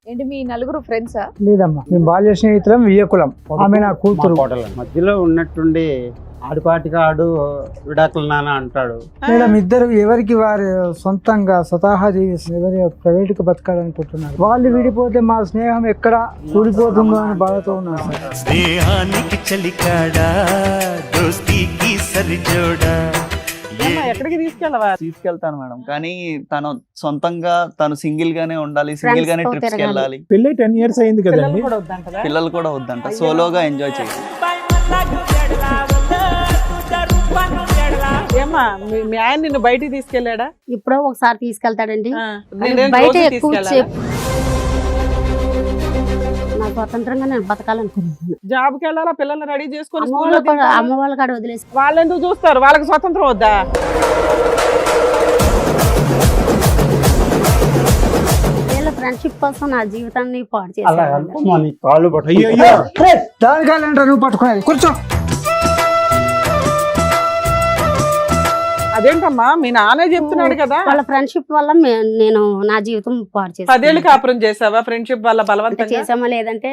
ఏంటి మీ నలుగురు ఫ్రెండ్సా? లేదమ్మా, మేము బాల్య స్నేహితులం, వియ్యకులం. ఆమె నా కూతురు. మధ్యలో ఉన్నట్టుండి ఆడిపాటిగా ఆడు విడాకులు నాన్న అంటాడు. మేడం ఇద్దరు ఎవరికి వారు సొంతంగా స్వతహా జీవిస్తారు, ఎవరి ప్రైవేట్గా బతకాలనుకుంటున్నారు. వాళ్ళు విడిపోతే మా స్నేహం ఎక్కడ కూలిపోతుందో అని బాధతో ఉన్నారు సార్. స్నేహానికి చలికాడా, దోస్తీకి సరిజోడా. ఎక్కడికి తీసుకెళ్ళవా? తీసుకెళ్తాను మేడం, కానీ తను సొంతంగా తను సింగిల్ గానే ఉండాలి, సింగిల్ గానే ట్రిప్స్ కి వెళ్ళాలి. పెళ్ళి 10 years అయింది కదండి. పిల్లలు కూడా వద్దంట, సోలోగా ఎంజాయ్ చేయాలి. ఏమ్మా మీ ఆయన నిన్ను బయటికి తీసుకెళ్ళాడా? ఇప్పుడో ఒకసారి తీసుకెళ్తాడండి. నేనేం బయట రోజు ఎక్కువ తీసుకెళ్ళాలా? నా స్వతంత్రంగా నేను బతకాలనుకుంటున్నాను. జాబ్కి వెళ్ళాలా, పిల్లల్ని రెడీ చేసుకొని అమ్మ వాళ్ళ కాడ వదిలేసి వాళ్ళు ఎందుకు చూస్తారు? వాళ్ళకి స్వతంత్రం వద్దా? వీళ్ళ ఫ్రెండ్షిప్ కోసం నా జీవితాన్ని పాడు అలా చేశాను. అనుకోమా, నీ కాళ్ళు అయ్యో పట్టుకుంటా. దానికాలంటే నువ్వు పట్టుకునేది కూర్చో. అదేంటమ్మా, మీ నానే చెప్తున్నాడు కదా. వాళ్ళ ఫ్రెండ్షిప్ వల్ల నేను నా జీవితం పాడు 10 ఏళ్ళు చేశాను. కాపురం చేసావా ఫ్రెండ్షిప్ వల్ల బలవంతంగా? చేసామా లేదంటే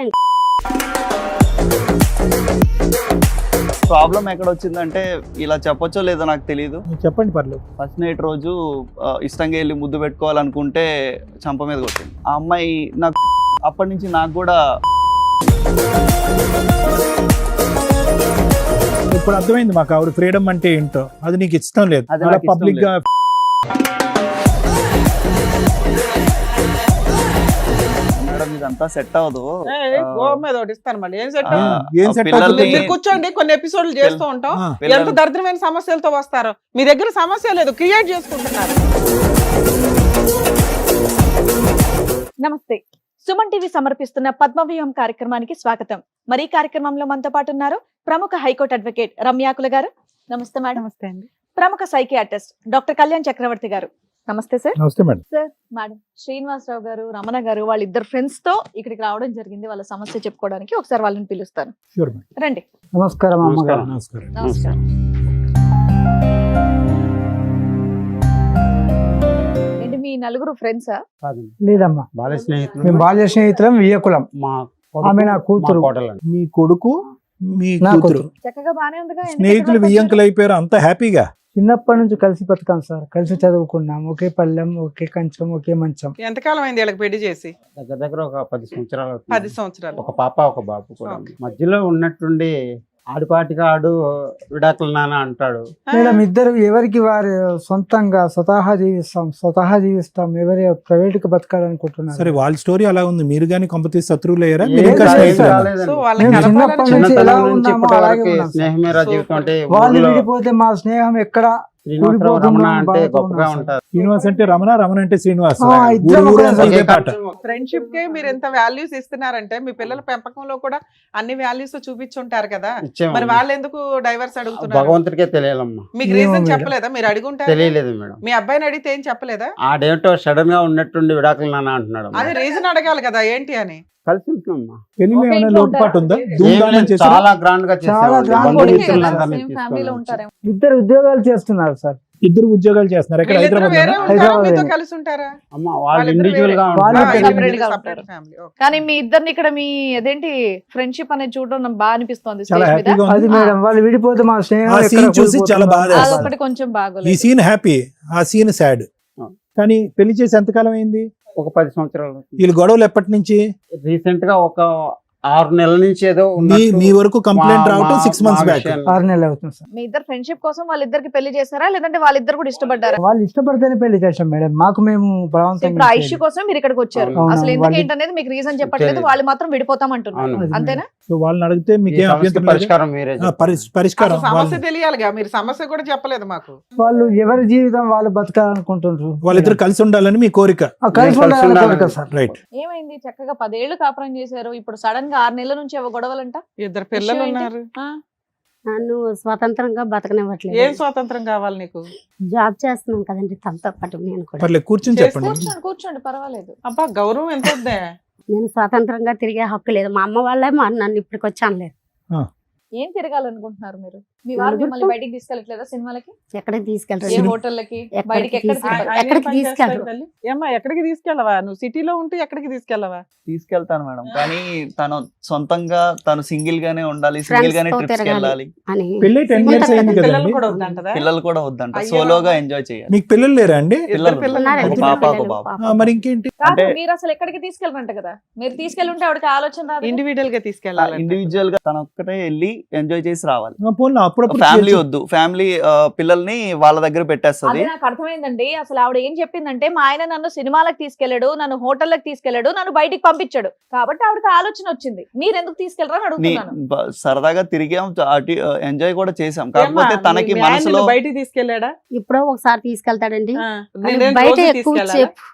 ప్రాబ్లం ఎక్కడ వచ్చిందంటే, ఇలా చెప్పొచ్చో లేదో నాకు తెలియదు. చెప్పండి పర్లేదు. ఫస్ట్ నైట్ రోజు ఇష్టంగా వెళ్ళి ముద్దు పెట్టుకోవాలనుకుంటే చంప మీద కొట్టింది ఆ అమ్మాయి. నాకు అప్పటి నుంచి నాకు కూడా ఇప్పుడు అర్థమైంది మాకు ఆవిడ ఫ్రీడమ్ అంటే ఏంటో. అది నీకు ఇష్టం లేదు, అది నాకు ఇష్టం పబ్లిక్ గా. మేడం ఇదంతా సెట్ అవ్వదు. గోవ మీద ఒకటి ఇస్తాను మళ్ళీ. ఏం సెట్? ఏం సెట్ పిల్లల్ని- అవుతుంది? మీరు కూర్చోండి, కొన్ని ఎపిసోడ్లు చేస్తూ ఉంటాం. ఎంత దరిద్రమైన సమస్యలతో వస్తారో. మీ దగ్గర సమస్య లేదు, క్రియేట్ చేసుకుంటున్నారు. నమస్తే. సుమన్ టీవీ సమర్పిస్తున్న పద్మవ్యూహం కార్యక్రమానికి స్వాగతం. మరి ఈ కార్యక్రమంలో మనతో పాటు ఉన్నారు ప్రముఖ హైకోర్టు అడ్వకేట్ రమ్యాకుల గారు. నమస్తే మేడం. నమస్తే అండి. ప్రముఖ సైకియాట్రిస్ట్ డాక్టర్ కళ్యాణ్ చక్రవర్తి గారు. నమస్తే సార్. నమస్తే మేడం. సార్ మేడం శ్రీనివాసరావు గారు, రమణ గారు, వాళ్ళిద్దరు ఫ్రెండ్స్ తో ఇక్కడికి రావడం జరిగింది వాళ్ళ సమస్య చెప్పుకోవడానికి. ఒకసారి వాళ్ళని పిలుస్తాను, Sure, madam. రండి. నమస్కారం అమ్మగారు. నమస్కారం. నమస్కారం. ఏంటి మీ నలుగురు ఫ్రెండ్సా? కాదండి, లేదమ్మా, బాల్య స్నేహితులు. మేము బాల్య స్నేహితులం, వియ్యకులం. మా ఆమె నా కూతురు. కోటలండి. మీ కొడుకు మీ నా కూతురు కూతురు. చక్కగా బానే ఉందిగా. ఎందుకు స్నేహితులు ఇక్కడ వరకు వియ్యంకులు అయిపోయారు, అంత హ్యాపీగా. చిన్నప్పటి నుంచి కలిసి బతుకాం సార్, కలిసి చదువుకున్నాం, ఒకే పల్లెం, ఒకే కంచం, ఒకే మంచం. ఎంతకాలం అయింది వీళ్ళకి పెళ్లి చేసి? దగ్గర దగ్గర ఒక 10 సంవత్సరాలు అవుతుంది. 10 సంవత్సరాలు. ఒక పాప ఒక బాబు కూడా ఉంది. ఓకే. మధ్యలో ఉన్నట్టుండి ఆడిపాటిగా ఆడు విడాకులు నాన్న అంటాడు. మేడం ఇద్దరు ఎవరికి వారు సొంతంగా స్వతహా జీవిస్తాం, ఎవరి ప్రైవేట్గా బతకాలనుకుంటున్నారు. సరే, వాళ్ళ స్టోరీ అలా ఉంది. మీరు గానీ కంపెనీ శత్రువులు అయ్యారా? ఏం మీరు ఇంకా కాలేదు, స్నేహితులేనా? కాలేదండి. సో వాళ్ళకి మేము కలపాలని చిన్నప్పటి నుంచి ఎలా చిన్నతనం నుంచి ఉన్నామో ఇప్పటి అలాగే వరకు ఉన్నాం సార్. స్నేహమేరా జీవితం అంటే వాళ్ళు ఊళ్ళో విడిపోతే మా స్నేహం ఎక్కడ శ్రీనివాసరావు రమణ అంటే గొప్పగా ఉంటారు. శ్రీనివాస్ అంటే రమణ, రమణ అంటే శ్రీనివాస్. ఇద్దరం ఊరు ఒకటే ఊరంతా ఇదే పాట. ఫ్రెండ్షిప్ కే మీరు ఎంత వాల్యూస్ ఇస్తున్నారంటే మీ పిల్లల పెంపకంలో కూడా అన్ని వాల్యూస్ చూపించుంటారు కదా. ఇచ్చాము. మరి వాళ్ళు ఎందుకు డైవర్స్ అడుగుతున్నారు? భగవంతుడికే తెలియాలమ్మా. మీకు ఏమో రీజన్ మేడం. చెప్పలేదా? మీరు అడుగుంటారు. తెలియలేదు మేడం. మీ అబ్బాయిని అడిగితే ఏం చెప్పలేదా? ఆడేంటో సడన్ గా ఉన్నట్టుండి విడాకులు నాన్న అంటున్నాడు. అది రీజన్ అడగాలి కదా ఏంటి అని. కలిసి ఉంటున్నామ్మా. పెళ్లిలో ఒకే ఏమైనా ఇంట్లో లోటుపాటు ఉందా? ఉంటారా? ఏం ధూమ్ధామని లేదు, చేశారా? చాలా గ్రాండ్ గా చాలా చేసేవాళ్ళు. grand గా బంధుమిత్రులందరినీ సేమ్ ఫ్యామిలీలో తీసుకొని ఉంటారేమో. ఇద్దరు ఉద్యోగాలు చేస్తున్నారు సార్. ఇద్దరు ఉద్యోగాలు చేస్తున్నారు. ఎక్కడ? వీళ్ళిద్దరూ హైదరాబాద్ వేరే ఉంటారా? హైదరాబాద్ మీతో లోనే. కలిసి ఉంటారా? అమ్మ వాళ్ళు వాళ్ళిద్దరూ ఇండివిజువల్ గా వేరే. వాళ్ళు ఉంటారు. వేరే. separate గా separate ఉంటారు. family. Okay. కానీ మీ ఇద్దరిని ఇక్కడ మీ అదేంటి ఫ్రెండ్షిప్ అనేది చూడడం నాకు బాగా అనిపిస్తోంది చాలా స్టేజ్ మీద. హ్యాపీగా అది ఉంది. మేడం, వాళ్ళు విడిపోతే మా స్నేహం ఆ ఎక్కడ scene చూసి కూలిపోతుందో చాలా బాధ అని వేస్తుంది. అదొకటి కొంచెం ఈ బాగోలేదు. సీన్ హ్యాపీ, ఆ సీన్ సాడ్. కానీ పెళ్లి చేసి ఎంతకాలం అయింది? ఒక 10 సంవత్సరాలు. వీళ్ళు గొడవలు ఎప్పటి నుంచి? రీసెంట్ గా ఒక 6 నెలల నుంచి ఏదో మీ వరకు కంప్లైంట్ రావటం 6 months బ్యాక్. 6 నెలలు అవుతుంది సార్. మీ ఇద్దరు ఫ్రెండ్షిప్ కోసం వాళ్ళిద్దరికి పెళ్లి చేశారా, లేదంటే వాళ్ళిద్దరు కూడా ఇష్టపడ్డారా? వాళ్ళు ఇష్టపడితేనే పెళ్లి చేశాం మేడం, మాకు మేము సో బలవంతంగా ఇప్పుడు ఆ ఇష్యూ కోసం మీరు ఇక్కడికి వచ్చారు. అవును. అసలు ఎందుకు వాళ్ళు- ఏంటనేది మీకు రీజన్ చెప్పట్లేదు, తెలియదు. వాళ్ళు మాత్రం విడిపోతాం అంటున్నారు. అవును. అంతేనా? సో వాళ్ళని అడిగితే మీకేం అభ్యంతరం లేదు? పరిష్కారం మీరే పరిష్కారం అసలు సమస్య వాళ్ళు- తెలియాలిగా. మీరు సమస్య కూడా చెప్పలేదు మాకు. వాళ్ళు ఎవరి జీవితం వాళ్ళు బతకాలనుకుంటున్నారు. వాళ్ళిద్దరు కలిసి ఉండాలని మీ కోరిక. కలిసి కలిసి ఉండాలని ఉండాలని. కోరిక సార్. రైట్. ఏమైంది? చక్కగా 10 ఏళ్ళు కాపురం చేశారు, ఇప్పుడు సడన్ గా 6 నెలల నుంచి ఏవో గొడవలంట. ఇద్దరు పిల్లలు Issue ఏంటి? ఉన్నారు. ఆ, నన్ను స్వతంత్రంగా బతకనివ్వట్లేదు. ఏం స్వాతంత్రం కావాలి నీకు? జాబ్ చేస్తున్నాను కదండి తనతో పాటు నేను కూడా. పర్లేదు, కూర్చొని చెప్పండి. కూర్చోండి కూర్చోండి, పర్వాలేదు. అబ్బా గౌరవం ఎంత వద్దే. నేను స్వతంత్రంగా తిరిగే హక్కు లేదు. మా అమ్మ వాళ్ళే నన్ను ఇప్పటికి వచ్చి అనలేదు. ఏం తిరగాలనుకుంటున్నారు మీరు? మీ వారు మిమ్మల్ని బయటికి తీసుకెళ్ళట్లేదా సినిమాలకి? ఎక్కడికి ఏ తీసుకెళ్తారు? హోటళ్ళకి ఎక్కడికి బయటికి ఎక్కడ తీసుకెళ్ళరు. తిరగరు? ఆయన ఏం ఎక్కడికి పని చేస్తాడు తీసుకెళ్ళరు. తల్లి? ఏమ్మా ఎక్కడికి తీసుకెళ్ళవా? నువ్వు సిటీలో ఉంటే ఎక్కడికి తీసుకెళ్ళవా? తీసుకెళ్తాను మేడం, కానీ తను సొంతంగా తను సింగిల్ గానే ఉండాలి, సింగిల్ Friends గానే తో ట్రిప్స్ తిరగాలి. వెళ్ళాలి. అని పెళ్ళి 10 years ఉంటుంది అయింది కదా. పిల్లలు కదండి. కూడా వద్దంటదా? పిల్లలు కూడా వద్దంట, అయ్యో. సోలోగా ఎంజాయ్ చేయాలి. మీకు పిల్లలు లేరా అండి? ఇద్దరు పిల్లలు ఉన్నారండి, ఒక ఉన్నారు. పాప, ఒక పిల్లలు, బాబు. పాప. మరి ఇంకేంటి? కాదు, అంటే- మీరు అసలు ఎక్కడికి తీసుకెళ్ళరంట కదా? మీరు తీసుకెళ్ళుంటే ఆవిడకి ఆలోచన రాదు. ఇండివిడువల్ గా తీసుకెళ్ళాలి. ఇండివిజువల్ గా తన ఒక్కటే వెళ్ళి ఎంజాయ్ చేసి రావాలి. పోనీ అప్పుడప్పుడు ఫ్యామిలీ చేయొచ్చు. వద్దు, ఫ్యామిలీ పిల్లల్ని వాళ్ళ దగ్గర పెట్టేస్తది. అది నాకు అర్థమైందండి. అసలు ఆవిడ ఏం చెప్పిందంటే, మా ఆయన నన్ను సినిమాలకు తీసుకెళ్ళాడు, నన్ను హోటళ్ళకి తీసుకెళ్ళాడు, నన్ను బయటికి పంపించాడు, కాబట్టి ఆవిడకి ఆలోచన వచ్చింది. మీరు ఎందుకు తీసుకెళ్ళరని అడుగుతున్నాను. సరదాగా తిరిగాం, అటు ఎంజాయ్ కూడా చేసాం. ఏమ్మా, కాకపోతే తనకి మీ ఆయన మనసులో నిన్ను బయటికి తీసుకెళ్ళాడా? ఎప్పుడో ఒకసారి తీసుకెళ్తాడండి. ఆ, కానీ నేను బయట రోజు ఎక్కువ తీసుకెళ్ళాలా? సేపు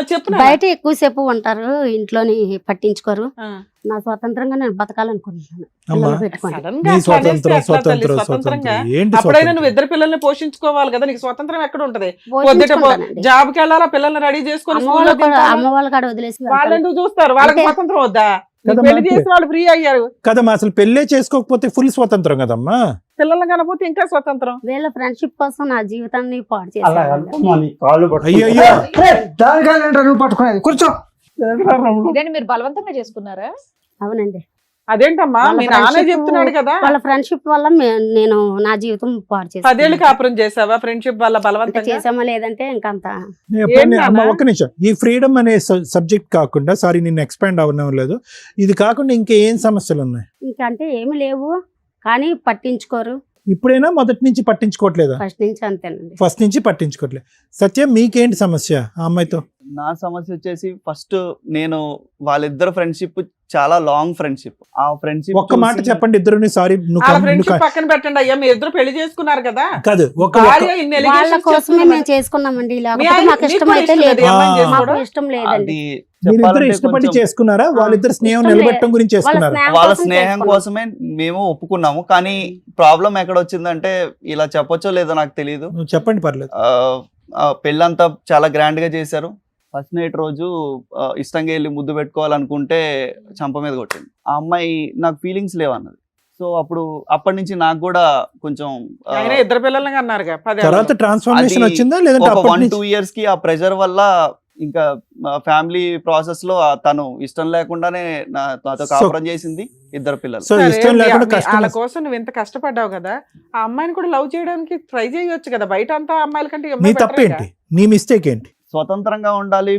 చెప్పు నా. బయట ఎక్కువసేపు ఉంటారు, ఇంట్లోని పట్టించుకోరు. ఆ. నా స్వతంత్రంగా నేను బతకాలనుకుంటున్నాను. అమ్మా. పిల్లలు పెట్టుకొని. సడన్ నీ గా అట్లా స్వతంత్రం అనేస్తే ఎట్లా తల్లి? స్వతంత్రం స్వతంత్రంగా స్వతంత్రం ఏంటి అప్పుడైనా నువ్వు స్వతంత్రం? ఇద్దరు పిల్లల్ని పోషించుకోవాలి కదా, నీకు స్వతంత్రం ఎక్కడ ఉంటది? పొద్దుట పోషించుకుంటానండి. జాబ్ కి వెళ్ళాలా, పిల్లల్ని రెడీ చేసుకొని అమ్మ స్కూల్లో వాళ్ళు కూడా దింపాలా? అమ్మ వాళ్ళు కాడ వదిలేసి వాళ్ళు వెళ్తాను. ఎందుకు చూస్తారు? వాళ్ళకి అంటే- స్వతంత్రం వద్దా? నీకు కదమ్మా, పెళ్లి చేసి వాళ్ళు ఫ్రీ అయ్యారు. కదమ్మా, అసలు పెళ్ళే చేసుకోకపోతే ఫుల్ స్వతంత్రం కదమ్మా. పిల్లల్ని కనపోతే ఇంకా స్వతంత్రం. వీళ్ళ ఫ్రెండ్షిప్ కోసం నా జీవితాన్ని పాడు అలా చేశారు. అనుకోమా, నీ కాళ్ళు అయ్యో దానికాలంటే నువ్వు పట్టుకునేది కూర్చో. ఇదేంటి, మీరు బలవంతంగా చేసుకున్నారా? అవునండి. అదేంటమ్మా, వాళ్ళ మీ నాన్నే friendship- చెప్తున్నాడు కదా. వాళ్ళ ఫ్రెండ్షిప్ వల్ల నేను నా జీవితం పాడు 10 ఏళ్ళు చేశాను. కాపురం చేసావా ఫ్రెండ్షిప్ వల్ల అంటే బలవంతంగా? చేసామా లేదంటే ఇంకంత ఏంటి అమ్మ, నాన్న? ఒక్క నిమిషం. ఈ ఫ్రీడమ్ అనే సబ్జెక్ట్ కాకుండా, సారీ నిన్ను ఎక్స్పాండ్ అవ్వడం లేదు, ఇది కాకుండా ఇంకా ఏం సమస్యలు ఉన్నాయి? ఇంకంటే ఏమి లేవు, కానీ పట్టించుకోరు. ఇప్పుడైనా మొదటి నుంచి పట్టించుకోవట్లేదా? ఫస్ట్ నుంచి అంతేనండి. ఫస్ట్ నుంచి పట్టించుకోవట్లేదు. సత్యం, మీకేంటి సమస్య ఆ అమ్మాయితో? నా సమస్య వచ్చేసి, ఫస్ట్ నేను వాళ్ళిద్దరు ఫ్రెండ్షిప్ చాలా లాంగ్ ఫ్రెండ్షిప్. ఆ ఫ్రెండ్షిప్ ఒక్క మాట చెప్పండి ఇద్దరుని. సారీ, వాళ్ళ ఫ్రెండ్షిప్ పక్కన పెట్టండి అయ్యా, మీ ఇద్దరు పెళ్లి చేసుకున్నారు కదా. కాదు, ఒక భార్య ఇన్ని వాళ్ళ allegations కోసమే చేస్తున్నారు. మేము చేసుకున్నామండి. మీ లేకపోతే ఆయన- మాకు నీకు ఇష్టం కూడా అయితే ఇష్టం లేదు. లేదు, ఈ అమ్మాయిని ఆ. చేసుకోవడం? మాకు ఇష్టం లేదండి. అది మీరిద్దరు చెప్పాలంటే ఇష్టపడి కొంచెం చేసుకున్నారా? వాళ్ళిద్దరు స్నేహం ఇష్టం నిలబెట్టడం గురించి వాళ్ళ చేసుకున్నారా? స్నేహం వాళ్ళ కోసం స్నేహం చేసుకున్నాం. కోసమే మేము ఒప్పుకున్నాము. కానీ ప్రాబ్లం ఎక్కడ వచ్చిందంటే, ఇలా చెప్పొచ్చో లేదో నాకు తెలియదు. నువ్వు చెప్పండి, పర్లేదు. పెళ్ళంతా చాలా గ్రాండ్ గా చేశారు. ఫస్ట్ నైట్ రోజు ఇష్టంగా వెళ్ళి ముద్దు పెట్టుకోవాలనుకుంటే చంప మీద కొట్టింది. ఆ అమ్మాయి నాకు ఫీలింగ్స్ లేవన్నది. సో అప్పటి నుంచి నాకు కూడా కొంచెం ఆయన ఇద్దరు పిల్లల్ని అన్నారుగా 10 తర్వాత ఏళ్ళలో. ట్రాన్స్ఫర్మేషన్ అది వచ్చిందా లేదంటే ఒక అప్పటి 1-2 నుంచి? ఇయర్స్ కి ఆ ప్రెషర్ వల్ల ఇంకా ఫ్యామిలీ ప్రాసెస్ లో తను ఇష్టం లేకుండానే నాతో కాపురం చేసింది. ఇద్దరు పిల్లలు. సో సరే, ఇష్టం లేకుండా కష్టం. వాళ్ళ కోసం నువ్వు ఇంత కష్టపడ్డావు కదా, ఆ అమ్మాయిని కూడా లవ్ చేయడానికి ట్రై చేయొచ్చు కదా. బయట అంతా అమ్మాయిల కంటే ఈ నీ అమ్మాయి better తప్పేంటి? గా. నీ మిస్టేక్ ఏంటి? స్వతంత్రంగా ఉండాలి,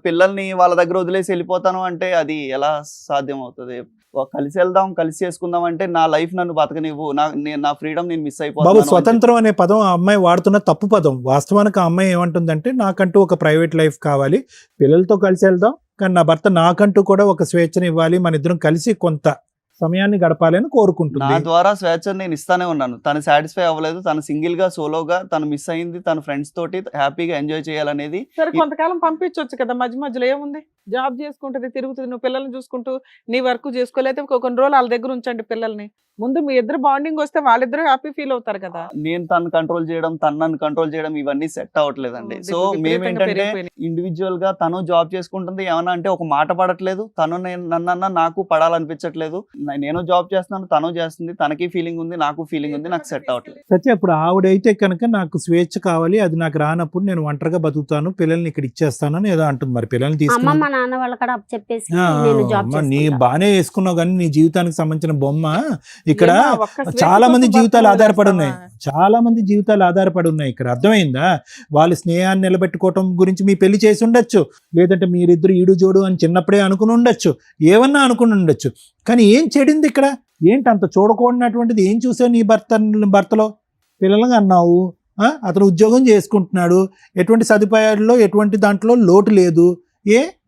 పిల్లల్ని వాళ్ళ దగ్గర వదిలేసి వెళ్ళిపోతాను అంటే అది ఎలా సాధ్యం అవుతుంది? కలిసి వెళ్దాం, కలిసి చేసుకుందాం అంటే నా లైఫ్ నన్ను బతకనివ్వు, నా ఫ్రీడమ్ నేను మిస్ బాబు, అయిపోతాను. స్వతంత్రం అనే పదం ఆ అమ్మాయి వాడుతున్న తప్పు పదం. వాస్తవానికి ఆ అమ్మాయి ఏమంటుందంటే, నాకంటూ ఒక ప్రైవేట్ లైఫ్ కావాలి, పిల్లలతో కలిసి వెళ్దాం, కానీ నా భర్త నాకంటూ కూడా ఒక స్వేచ్ఛను ఇవ్వాలి, మన ఇద్దరం కలిసి కొంత సమయాన్ని గడపాలని నా కోరుకుంటుంది. ద్వారా స్వేచ్ఛను నేను ఇస్తానే ఉన్నాను. తను సాటిస్ఫై అవ్వలేదు, తను సింగిల్ గా సోలోగా తను మిస్ అయింది, తన ఫ్రెండ్స్ తోటి హ్యాపీగా ఎంజాయ్ చేయాలనేది. సరే, కొంతకాలం పంపించవచ్చు కదా, మధ్య మధ్యలో ఏముంది? జాబ్ చేసుకుంటుంది, తిరుగుతుంది, నువ్వు పిల్లల్ని చూసుకుంటూ నీ వర్క్ చేసుకోలేతే కొన్ని రోజులు వాళ్ళ దగ్గర ఉంచండి పిల్లల్ని. ముందు మీ ఇద్దరు బాండింగ్ వస్తే వాళ్ళిద్దరు హ్యాపీ ఫీల్ అవుతారు కదా. నేను తను కంట్రోల్ చేయడం, తను నన్ను కంట్రోల్ చేయడం, ఇవన్నీ సెట్ అవ్వట్లేదండి. ఓ, సో విపరీతంగా మేమేంటంటే పెరిగిపోయినాయి. ఇండివిజువల్ గా తను జాబ్ చేసుకుంటుంది, ఏమన్నా అంటే ఒక మాట పడట్లేదు, నన్నన్నా నాకు పడాలనిపించట్లేదు. నేను జాబ్ చేస్తున్నాను, తను చేస్తుంది, తనకి ఫీలింగ్ ఉంది, నాకు ఫీలింగ్ ఉంది, నాకు సెట్ అవ్వట్లేదు. సత్య, ఇప్పుడు ఆవిడైతే కనుక నాకు స్వేచ్ఛ కావాలి, అది నాకు రానప్పుడు నేను ఒంటరిగా బతుకుతాను, పిల్లల్ని ఇక్కడ ఇచ్చేస్తానని ఏదో అంటుంది. మరి పిల్లల్ని అమ్మ తీసుకుని మా నాన్న వాళ్ళ కాడ చెప్పేసి నేను జాబ్ నీ చేసుకుంటా. బానే వేసుకున్నావు, కానీ నీ జీవితానికి సంబంధించిన బొమ్మ ఇక్కడ ఏమ్మా, ఒక్క స్వేచ్ఛ చాలా మంది కోసం జీవితాలు బతకడం ఆధారపడి ఉన్నాయి. చేస్తావా? చాలా మంది జీవితాలు ఆధారపడి ఉన్నాయి. ఇక్కడ అర్థమైందా? వాళ్ళ స్నేహాన్ని నిలబెట్టుకోవటం గురించి మీ పెళ్లి చేసి ఉండొచ్చు, లేదంటే మీరిద్దరు ఈడు జోడు అని చిన్నప్పుడే అనుకుని ఉండొచ్చు, ఏమన్నా అనుకుని ఉండొచ్చు. కానీ ఏం చెడింది ఇక్కడ? ఏంటి అంత చూడకూడనటువంటిది ఏం చూసావు నీ భర్తలో? పిల్లలుగా అన్నావు, అతను ఉద్యోగం చేసుకుంటున్నాడు, ఎటువంటి సదుపాయాల్లో ఎటువంటి దాంట్లో లోటు లేదు.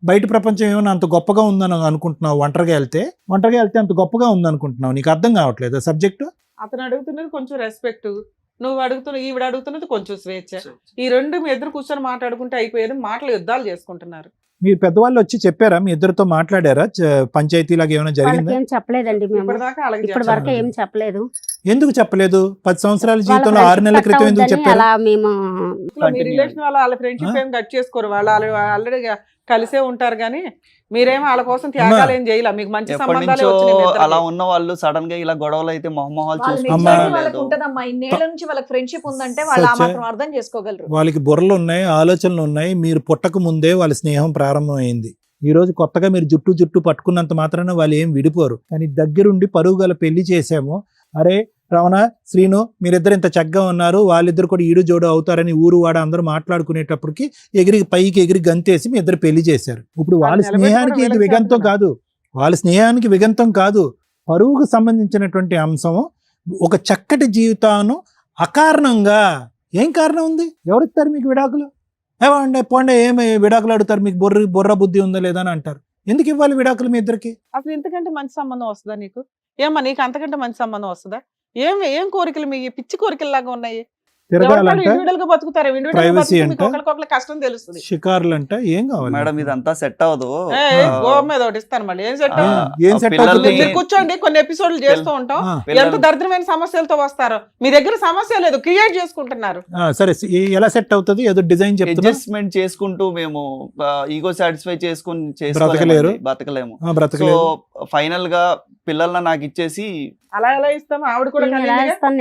బయట ప్రపంచం ఏమైనా అంత గొప్పగా ఉందని అనుకుంటున్నావు? ఒంటరిగా వెళ్తే అంత గొప్పగా ఉందనుకుంటున్నావు? నీకు అర్థం కావట్లేదు సబ్జెక్టు? అతను అడుగుతున్నది కొంచెం రెస్పెక్ట్, ఈవిడ అడుగుతున్నది కొంచెం స్వేచ్ఛ. ఈ రెండు మీ ఇద్దరు కూర్చొని మాట్లాడుకుంటే అయిపోయేది. మాటలు యుద్ధాలు చేసుకుంటున్నారు. మీరు పెద్దవాళ్ళు వచ్చి చెప్పారా, మీ ఇద్దరితో మాట్లాడారా, పంచాయతీ లాగా ఏమైనా వాళ్ళకి జరిగిందా? ఏం చెప్పలేదండి మేము. ఇప్పటిదాకా అలాగే ఇప్పటి చేస్తారు. వరకు ఏం చెప్పలేదు. ఎందుకు చెప్పలేదు? 10 సంవత్సరాల వాళ్ళ జీవితంలో 6 నెలల friendship క్రితం ఎందుకు కట్ చెప్పారు? అలా మేము మీ రిలేషన్ వాళ్ళ ఫ్రెండ్షిప్ ఏం కట్ చేసుకోరు, వాళ్ళు ఆల్రెడీ కలిసే ఉంటారు కానీ మీరేమో వాళ్ళ కోసం త్యాగాలు ఏం చేయలే, మీకు మంచి ఎప్పటి సంబంధాలే నుంచో వచ్చినాయి మీ ఇద్దరికి. అలా ఉన్న వాళ్ళు సడన్ గా ఇలా గొడవలు అయితే మొహమొహాలు వాళ్ళ అమ్మా. మెచ్యూరిటీ వాళ్ళకి చూసుకుంటారు. ఉంటదమ్మా. ఇన్నేళ్ల నుంచి వాళ్ళకి ఫ్రెండ్షిప్ ఉందంటే వాళ్ళు ఆ సచ్చా. మాత్రం అర్థం చేసుకోగలరు. వాళ్ళకి బుర్రలు ఉన్నాయి, ఆలోచనలు ఉన్నాయి. మీరు పుట్టక ముందే వాళ్ళ స్నేహం ప్రారంభమైంది. ఈ రోజు కొత్తగా మీరు జుట్టు పట్టుకున్నంత మాత్రాన వాళ్ళు ఏం విడిపోరు. కానీ దగ్గరుండి పరువు గల పెళ్లి చేసాము. అరే రమణ, శ్రీను, మీరిద్దరు ఇంత చక్కగా ఉన్నారు, వాళ్ళిద్దరు కూడా ఈడు జోడు అవుతారని ఊరు వాడ అందరూ మాట్లాడుకునేటప్పటికి పైకి ఎగిరి గంతేసి మీ ఇద్దరు పెళ్లి చేశారు. ఇప్పుడు వాళ్ళ వాళ్ళు స్నేహానికి ఇది నిలబెట్టుకోవడం విగంతం కాదు, వాళ్ళ స్నేహానికి విగంతం కాదు, పరువుకు సంబంధించినటువంటి అంశం. ఒక చక్కటి జీవితాన్ని అకారణంగా ఏం కారణం ఉంది? ఎవరిస్తారు మీకు విడాకులు? ఏమంటే పోండే, ఏమి విడాకులు అడుగుతారు? మీకు బుర్ర బుద్ధి ఉందా లేదా అని అంటారు. ఎందుకు ఇవ్వాలి విడాకులు మీ ఇద్దరికి? అసలు ఇంతకంటే మంచి సంబంధం వస్తుందా నీకు? ఏమ్మా నీకు అంతకంటే మంచి సంబంధం వస్తుందా? ఏం కోరికలు మీ పిచ్చి కోరికల్లాగా ఉన్నాయి? తిరగాలంట, ఇండివిడువల్ గా బతుకుతారు, ఇండివిడువల్ గా Privacy బతికితే అంట. మీకు ఒకరికొకరు కష్టం తెలుస్తుంది. షికారులు అంట, ఏం కావాలి మేడం ఇదంతా సెట్ అవ్వదు. గో మీద ఒకటి ఇస్తాను మళ్ళీ ఏం సెట్ ఆ, ఏం సెట్ పిల్లల్ని- అవుతుంది? మీరు కూర్చోండి, కొన్ని ఎపిసోడ్లు చేస్తూ ఉంటాం. ఆ, ఎంత పిల్లల్ని- దరిద్రమైన సమస్యలతో వస్తారో. మీ దగ్గర సమస్య లేదు, క్రియేట్ చేసుకుంటున్నారు. సరే, ఎలా సెట్ అవుతుంది? ఏదో డిజైన్ చెప్తున్నా, అడ్జస్ట్మెంట్ చేసుకుంటూ మేము ఈగో సాటిస్ఫై చేసుకుని బ్రతకలేరు. బతకలేము. సో బ్రతకలేదు. ఫైనల్ గా పిల్లల్ని నాకు ఇచ్చేసి అలా ఎలా ఇస్తాం? ఆవిడ కూడా నేను ఎలా కనీగా ఇస్తాను?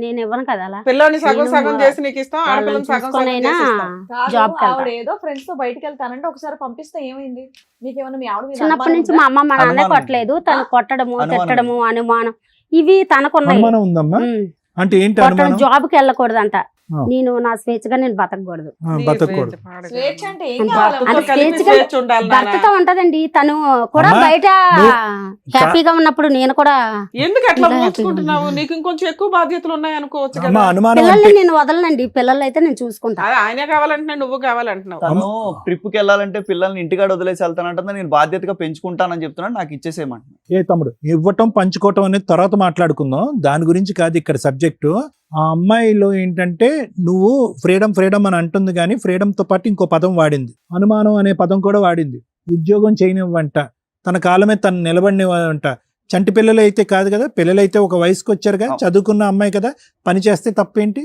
నేను ఇవ్వను కదా అలా. పిల్లని సగం నేను సగం చేసి నీకు ఇస్తాం, వాళ్ళని ఆడపిల్లని సగం సగం చూసుకొనైనా చేసి ఇస్తాం. కాదు, జాబ్ కి ఆవిడ వెళ్తా. ఏదో ఫ్రెండ్స్ తో బయటకు వెళ్తానంటే ఒకసారి పంపిస్తే ఏమైంది? మీకేమన్నా మీ ఆవిడ మీద చిన్నప్పటి అనుమానం నుంచి ఉందా? మా అమ్మ మా నాన్నే అనుమానం. కొట్టలేదు. తను కొట్టడము, అనుమానం. తిట్టడము, అనుమానం ఇవి తనకున్నాయి. అనుమానం ఉందమ్మా? అంటే ఏంటి కొట్టడం, అనుమానం? జాబ్కి వెళ్ళకూడదంట. ఆ. నేను నా స్వేచ్ఛగా నేను బతకూడదు. నీ బతకూడదు. స్వేచ్ఛ పాడగా. స్వేచ్ఛ అంటే ఏం అంతే. కావాలి? భర్తతో అది కలిపి స్వేచ్ఛగా స్వేచ్ఛ ఉండాలి నాన్న. భర్తతో ఉంటదండి. తను కూడా అమ్మా, బయట నువ్వు- హ్యాపీగా ఉన్నప్పుడు నేను కూడా ఎందుకు అట్లా ఇలా ఊహించుకుంటున్నావు? హ్యాపీగా నీకు ఇంకొంచెం ఎక్కువ బాధ్యతలు ఉన్నాయి అనుకోవచ్చు అమ్మా, కదా. అనుమానం పిల్లల్ని అంటే నేను వదలనండి. పిల్లలు అయితే నేను చూసుకుంటా. అదే ఆయనే కావాలంటున్నావు, నువ్వు కావాలంటున్నావు. తను ట్రిప్ కి వెళ్ళాలంటే పిల్లల్ని ఇంటికాడ వదిలేసి వెళ్తానంటే నేను బాధ్యతగా పెంచుకుంటానని చెప్తున్నాను. నాకు ఇచ్చేసేయమంటున్నాను. ఏ తమ్ముడు, ఇవ్వటం పంచుకోవటం అనేది తర్వాత మాట్లాడుకుందాం. దాని గురించి కాదు ఇక్కడ సబ్జెక్టు. ఆ అమ్మాయిలో ఏంటంటే నువ్వు ఫ్రీడమ్ అని అంటుంది, కానీ ఫ్రీడమ్తో పాటు ఇంకో పదం వాడింది, అనుమానం అనే పదం కూడా వాడింది. ఉద్యోగం చేయనివ్వంట, తన కాలమే తను నిలబడినివ్వంట. చంటి పిల్లలు అయితే కాదు కదా, పిల్లలైతే ఒక వయసుకు వచ్చారుగా, చదువుకున్న అమ్మాయి కదా, పని చేస్తే తప్పేంటి?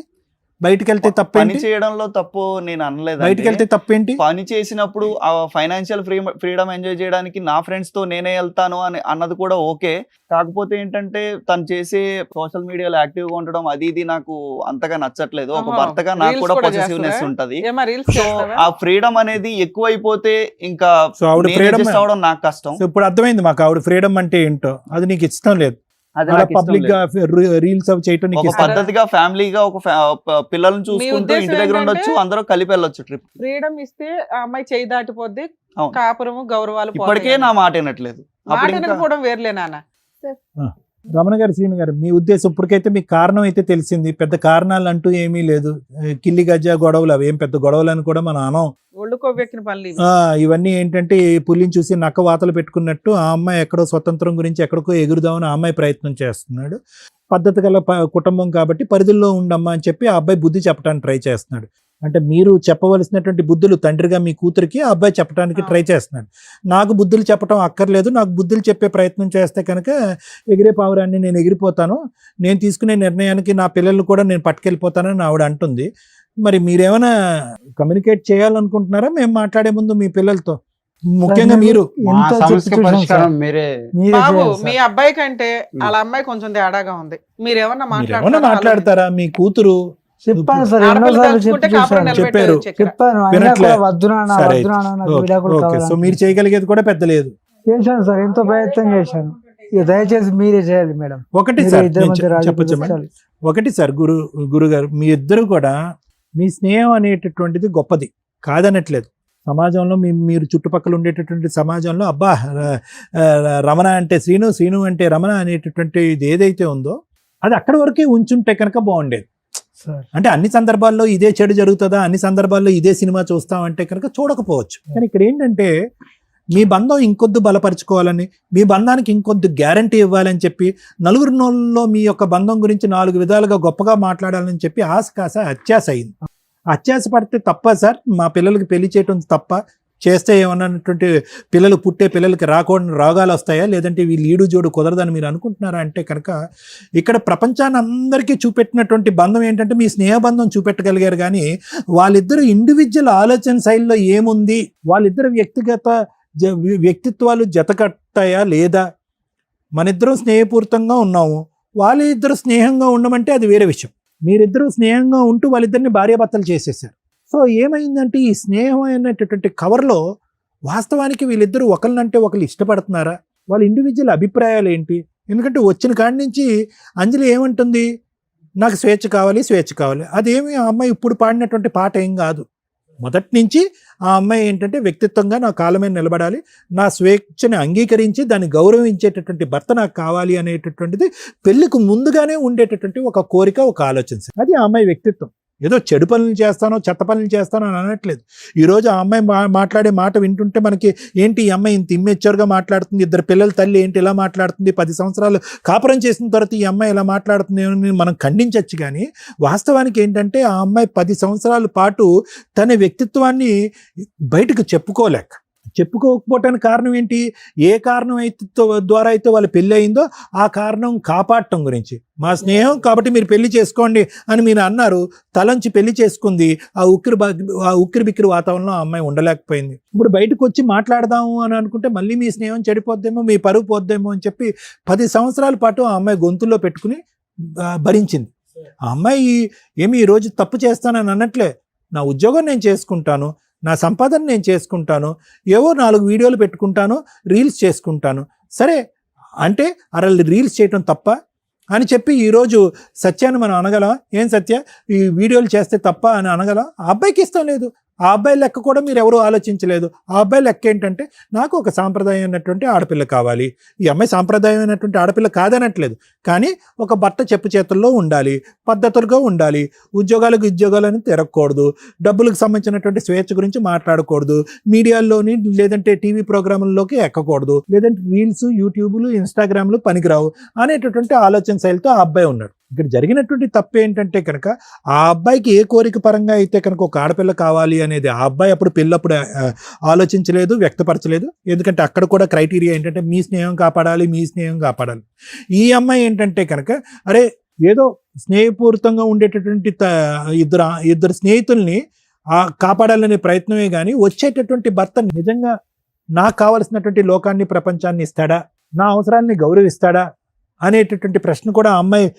బయటికి వెళ్తే పని తప్పేంటి? చేయడంలో తప్పు నేను అనలేదు. బయటికి వెళ్తే తప్పేంటి? పని చేసినప్పుడు ఆ ఫైనాన్షియల్ ఫ్రీడమ్ ఎంజాయ్ చేయడానికి నా ఫ్రెండ్స్ తో నేనే వెళ్తాను అని అన్నది కూడా ఓకే. కాకపోతే ఏంటంటే తను చేసే సోషల్ మీడియాలో యాక్టివ్ గా ఉండడం అది ఇది నాకు అంతగా నచ్చట్లేదు. ఒక ఆహా, భర్తగా నాకు reels కూడా కూడా పొసెసివ్నెస్ చేస్తావా? ఉంటది. ఏమా రీల్స్ సో చేస్తావా? ఆ ఫ్రీడమ్ అనేది ఎక్కువైపోతే ఇంకా సో ఆవిడ నేను ఫ్రీడమ్, adjust అవ్వడం నాకు కష్టం. సో ఇప్పుడు అర్థమైంది మాకు ఆవిడ ఫ్రీడమ్ అంటే ఏంటో. అది నీకు ఇష్టం లేదు. అది అలా నాకు ఇష్టం పబ్లిక్ గా లేదు. రీల్స్ అవి చేయటం నీకు ఒక ఇష్టం లేదు. పద్ధతిగా ఫ్యామిలీగా ఒక పిల్లల్ని చూసుకుంటూ ఉద్దేశం ఇంటి దగ్గర ఉండొచ్చు, ఏంటంటే- అందరూ కలిపి వెళ్ళొచ్చు ట్రిప్. ఫ్రీడమ్ ఇస్తే ఆ అమ్మాయి చేయి దాటిపోద్ది, అవును. కాపురము గౌరవాలు ఇప్పటికే నా మాట వినట్లేదు. అప్పుడు ఇంకా కూడా వేర్లే నాన్న. రమణ గారు, శ్రీను గారు, మీ ఉద్దేశం ఇప్పటికైతే మీకు కారణం అయితే తెలిసింది. పెద్ద కారణాలు అంటూ ఏమీ లేదు. కిల్లి గజ్జ గొడవలు అవి ఏం పెద్ద గొడవలు అని కూడా మనం అనం. ఒళ్ళు కొవ్వెక్కిన పనులు ఇవి. ఇవన్నీ ఏంటంటే పులిని చూసి నక్క వాతలు పెట్టుకున్నట్టు ఆ అమ్మాయి ఎక్కడో స్వతంత్రం గురించి ఎక్కడికో ఎగురుదామని ఆ అమ్మాయి ప్రయత్నం చేస్తున్నాడు. పద్ధతి గల కుటుంబం కాబట్టి పరిధుల్లో ఉండమ్మా అని చెప్పి ఆ అబ్బాయి బుద్ధి చెప్పడానికి ట్రై చేస్తున్నాడు. అంటే మీరు చెప్పవలసినటువంటి బుద్ధులు తండ్రిగా మీ కూతురికి ఆ అబ్బాయి చెప్పడానికి ట్రై చేస్తున్నాడు. నాకు బుద్ధులు చెప్పడం అక్కర్లేదు, నాకు బుద్ధులు చెప్పే ప్రయత్నం చేస్తే కనుక ఎగిరే పావురాన్ని నేను ఎగిరిపోతాను, నేను తీసుకునే నిర్ణయానికి నా పిల్లలు కూడా నేను పట్టుకెళ్ళిపోతానని ఆవిడ అంటుంది. మరి మీరేమైనా కమ్యూనికేట్ చేయాలనుకుంటున్నారా మేము మాట్లాడే ముందు మీ పిల్లలతో? ముఖ్యంగా మీరు మా ఎంతో సమస్య చెప్పి చూసాం పరిష్కారం సార్. మీరే మీరే బాబు చేయాలి సార్. మీ అబ్బాయి కంటే వాళ్ళ అమ్మాయి కొంచెం తేడాగా ఉంది. మీరేమన్నా మీరేమైనా మాట్లాడతారా? మీ కూతురు చెప్పాను సార్, ఆడపిల్ల ఎన్నోసార్లు తలుచుకుంటే చెప్పి కాపురం చూసాను. చెప్పారు. నిలబెట్టేయచ్చు ఇక్కడ. చెప్పాను, అయినా వినట్లే. కూడా వద్దు నాన్న, సరే వద్దు నాన్న, నాకు విడాకులు ఓకే. సో కావాలని మీరు చేయగలిగేది కూడా పెద్ద లేదు. చేశాను సార్, ఎంతో ప్రయత్నం చేశాను. ఇక దయచేసి మీరే చేయాలి మేడం. ఒకటి మీరే సార్ ఇద్దరి నేను మధ్య రాజీ చెప్పొచ్చా మేడం? కుదర్చాలి. ఒకటి సార్, గురుగారు, మీ ఇద్దరు కూడా మీ స్నేహం అనేటటువంటిది గొప్పది కాదనట్లేదు. సమాజంలో మీరు చుట్టుపక్కల ఉండేటటువంటి సమాజంలో అబ్బా రమణ అంటే శ్రీను, శ్రీను అంటే రమణ అనేటటువంటి ఇది ఏదైతే ఉందో అది అక్కడి వరకే ఉంచుంటే కనుక బాగుండేది సార్. అంటే అన్ని సందర్భాల్లో ఇదే చెడు జరుగుతుందా, అన్ని సందర్భాల్లో ఇదే సినిమా చూస్తామంటే కనుక చూడకపోవచ్చు. కానీ ఇక్కడ ఏంటంటే మీ బంధం ఇంకొద్దు బలపరుచుకోవాలని, మీ బంధానికి ఇంకొద్దు గ్యారంటీ ఇవ్వాలని చెప్పి, నలుగురిలో మీ యొక్క బంధం గురించి 4 విధాలుగా గొప్పగా మాట్లాడాలని చెప్పి ఆశ కాస అత్యాశ అయింది. అత్యాశ పడితే తప్ప సార్? మా పిల్లలకి పెళ్లి చేయటం తప్ప? చేస్తే ఏమన్నటువంటి పిల్లలు పుట్టే పిల్లలకి రాకుండా రోగాలు వస్తాయా, లేదంటే వీళ్ళు ఈడు జోడు కుదరదని మీరు అనుకుంటున్నారా అంటే కనుక ఇక్కడ ప్రపంచాన్ని అందరికీ చూపెట్టినటువంటి బంధం ఏంటంటే మీ స్నేహబంధం చూపెట్టగలిగారు. కానీ వాళ్ళిద్దరు ఇండివిజువల్ ఆలోచన శైలిలో ఏముంది, వాళ్ళిద్దరు వ్యక్తిత్వాలు జతకట్టాయా లేదా, మనిద్దరం స్నేహపూరితంగా ఉన్నాము, వాళ్ళిద్దరు స్నేహంగా ఉండమంటే అది వేరే విషయం. మీరిద్దరూ స్నేహంగా ఉంటూ వాళ్ళిద్దరిని భార్యాభర్తలు చేసేసారు. సో ఏమైందంటే ఈ స్నేహం అనేటటువంటి కవర్లో వాస్తవానికి వీళ్ళిద్దరూ ఒకరినంటే ఒకరు ఇష్టపడుతున్నారా, వాళ్ళ ఇండివిజువల్ అభిప్రాయాలు ఏంటి? ఎందుకంటే వచ్చిన కాడి నుంచి అంజలి ఏమంటుంది, నాకు స్వేచ్ఛ కావాలి స్వేచ్ఛ కావాలి. అదేమి ఆ అమ్మాయి ఇప్పుడు పాడినటువంటి పాట ఏం కాదు. మొదటి నుంచి ఆ అమ్మాయి ఏంటంటే వ్యక్తిత్వంగా నా కాళ్ళ మీద నిలబడాలి, నా స్వేచ్ఛని అంగీకరించి దాన్ని గౌరవించేటటువంటి భర్త నాకు కావాలి అనేటటువంటిది పెళ్లికి ముందుగానే ఉండేటటువంటి ఒక కోరిక, ఒక ఆలోచన. అది ఆ అమ్మాయి వ్యక్తిత్వం. ఏదో చెడు పనులు చేస్తానో చెత్త పనులు చేస్తానో అని అనట్లేదు. ఈరోజు ఆ అమ్మాయి మాట్లాడే మాట వింటుంటే మనకి ఏంటి ఈ అమ్మాయి ఇంత ఇమ్మెచ్యూర్గా మాట్లాడుతుంది, ఇద్దరు పిల్లల తల్లి ఏంటి ఇలా మాట్లాడుతుంది, 10 సంవత్సరాలు కాపురం చేసిన తర్వాత ఈ అమ్మాయి ఇలా మాట్లాడుతుంది అని మనం ఖండించవచ్చు. కానీ వాస్తవానికి ఏంటంటే ఆ అమ్మాయి 10 సంవత్సరాల పాటు తన వ్యక్తిత్వాన్ని బయటకు చెప్పుకోకపోవటానికి కారణం ఏంటి, ఏ కారణం అయితే ద్వారా అయితే వాళ్ళ పెళ్ళి అయిందో ఆ కారణం కాపాడటం గురించి. మా స్నేహం కాబట్టి మీరు పెళ్లి చేసుకోండి అని మీరు అన్నారు, తలంచి పెళ్లి చేసుకుంది. ఆ ఉక్కిరి బిక్కిరి వాతావరణంలో ఆ అమ్మాయి ఉండలేకపోయింది. ఇప్పుడు బయటకు వచ్చి మాట్లాడదాము అని అనుకుంటే మళ్ళీ మీ స్నేహం చెడిపోద్దేమో, మీ పరువు పోద్దేమో అని చెప్పి 10 సంవత్సరాల పాటు ఆ అమ్మాయి గొంతుల్లో పెట్టుకుని భరించింది. ఆ అమ్మాయి ఏమి ఈరోజు తప్పు చేస్తానని అనట్లే, నా ఉద్యోగం నేను చేసుకుంటాను, నా సంపాదన నేను చేసుకుంటాను, ఏవో 4 వీడియోలు పెట్టుకుంటాను, రీల్స్ చేసుకుంటాను. సరే అంటే అరలు రీల్స్ చేయటం తప్ప అని చెప్పి ఈరోజు సత్యాన్ని మనం అనగలం? ఏం సత్య ఈ వీడియోలు చేస్తే తప్ప అని అనగలం? ఆ అబ్బాయికి ఇష్టం లేదు. ఆ అబ్బాయి లెక్క కూడా మీరు ఎవరు ఆలోచించలేదు. ఆ అబ్బాయి లెక్క ఏంటంటే నాకు ఒక సాంప్రదాయమైనటువంటి ఆడపిల్ల కావాలి. ఈ అమ్మాయి సాంప్రదాయమైనటువంటి ఆడపిల్ల కాదనట్లేదు, కానీ ఒక భర్త చెప్పు చేతుల్లో ఉండాలి, పద్ధతులుగా ఉండాలి, ఉద్యోగాలని తిరగకూడదు, డబ్బులకు సంబంధించినటువంటి స్వేచ్ఛ గురించి మాట్లాడకూడదు, మీడియాల్లోని లేదంటే టీవీ ప్రోగ్రాముల్లోకి ఎక్కకూడదు, లేదంటే రీల్స్, యూట్యూబ్లు, ఇన్స్టాగ్రామ్లు పనికిరావు అనేటటువంటి ఆలోచన శైలితో ఆ అబ్బాయి ఉన్నాడు. ఇక్కడ జరిగినటువంటి తప్పు ఏంటంటే కనుక ఆ అబ్బాయికి ఏ కోరిక పరంగా అయితే కనుక ఒక ఆడపిల్ల కావాలి అనేది ఆ అబ్బాయి అప్పుడు పెళ్ళప్పుడు ఆలోచించలేదు, వ్యక్తపరచలేదు. ఎందుకంటే అక్కడ కూడా క్రైటీరియా ఏంటంటే మీ స్నేహం కాపాడాలి. ఈ అమ్మాయి ఏంటంటే కనుక అరే ఏదో స్నేహపూరితంగా ఉండేటటువంటి ఇద్దరు స్నేహితుల్ని కాపాడాలనే ప్రయత్నమే కానీ వచ్చేటటువంటి భర్త నిజంగా నాకు కావలసినటువంటి లోకాన్ని ప్రపంచాన్ని ఇస్తాడా, నా అవసరాన్ని గౌరవిస్తాడా అనేటటువంటి ప్రశ్న కూడా ఆ అమ్మాయి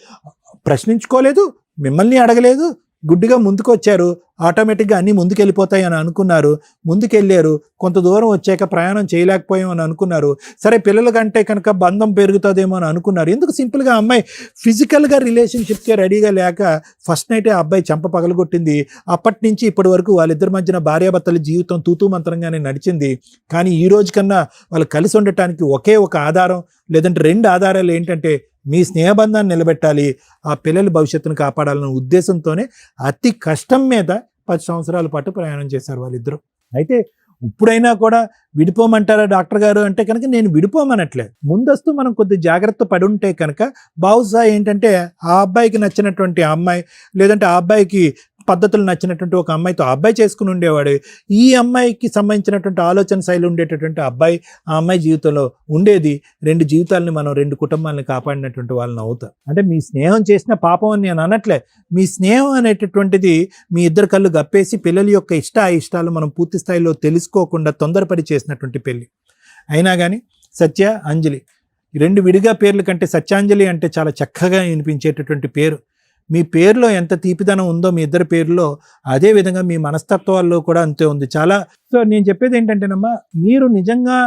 ప్రశ్నించుకోలేదు, మిమ్మల్ని అడగలేదు. గుడ్డిగా ముందుకు వచ్చారు, ఆటోమేటిక్గా అన్నీ ముందుకెళ్ళిపోతాయి అని అనుకున్నారు. ముందుకెళ్ళారు, కొంత దూరం వచ్చాక ప్రయాణం చేయలేకపోయామని అనుకున్నారు. సరే పిల్లల కంటే కనుక బంధం పెరుగుతుందేమో అని అనుకున్నారు. ఎందుకు సింపుల్గా అమ్మాయి ఫిజికల్గా రిలేషన్షిప్కే రెడీగా లేక ఫస్ట్ నైటే ఆ అబ్బాయి చెంప పగలగొట్టింది. అప్పటి నుంచి ఇప్పటి వరకు వాళ్ళిద్దరి మధ్యన భార్యాభర్తల జీవితం తూతూ మంత్రంగానే నడిచింది. కానీ ఈ రోజు కన్నా వాళ్ళు కలిసి ఉండటానికి ఒకే ఒక ఆధారం లేదంటే 2 ఆధారాలు ఏంటంటే మీ స్నేహబంధాన్ని నిలబెట్టాలి, ఆ పిల్లల భవిష్యత్తును కాపాడాలన్న ఉద్దేశంతోనే అతి కష్టం మీద 10 సంవత్సరాల పాటు ప్రయాణం చేశారు వాళ్ళిద్దరూ. అయితే ఇప్పుడైనా కూడా విడిపోమంటారా డాక్టర్ గారు అంటే కనుక నేను విడిపోమనట్లేదు. ముందస్తు మనం కొద్ది జాగ్రత్త పడి ఉంటే కనుక బహుశా ఏంటంటే ఆ అబ్బాయికి నచ్చినటువంటి అమ్మాయి లేదంటే ఆ అబ్బాయికి పద్ధతులు నచ్చినటువంటి ఒక అమ్మాయితో ఆ అబ్బాయి చేసుకుని ఉండేవాడు. ఈ అమ్మాయికి సంబంధించినటువంటి ఆలోచన శైలి ఉండేటటువంటి అబ్బాయి ఆ అమ్మాయి జీవితంలో ఉండేది. 2 జీవితాలని మనం 2 కుటుంబాలను కాపాడినటువంటి వాళ్ళని అవుతాం. అంటే మీ స్నేహం చేసిన పాపం అని నేను అనట్లే. మీ స్నేహం అనేటటువంటిది మీ ఇద్దరు కళ్ళు గప్పేసి పిల్లల యొక్క ఇష్టాలు మనం పూర్తి స్థాయిలో తెలుసుకోకుండా తొందరపడి చేసినటువంటి పెళ్లి. అయినా కానీ సత్య, అంజలి 2 విడిగా పేర్ల కంటే సత్యాంజలి అంటే చాలా చక్కగా వినిపించేటటువంటి పేరు. మీ పేరులో ఎంత తీపిదనం ఉందో మీ ఇద్దరి పేరులో, అదే విధంగా మీ మనస్తత్వాల్లో కూడా అంతే ఉంది చాలా. సో నేను చెప్పేది ఏంటంటేనమ్మా, మీరు నిజంగా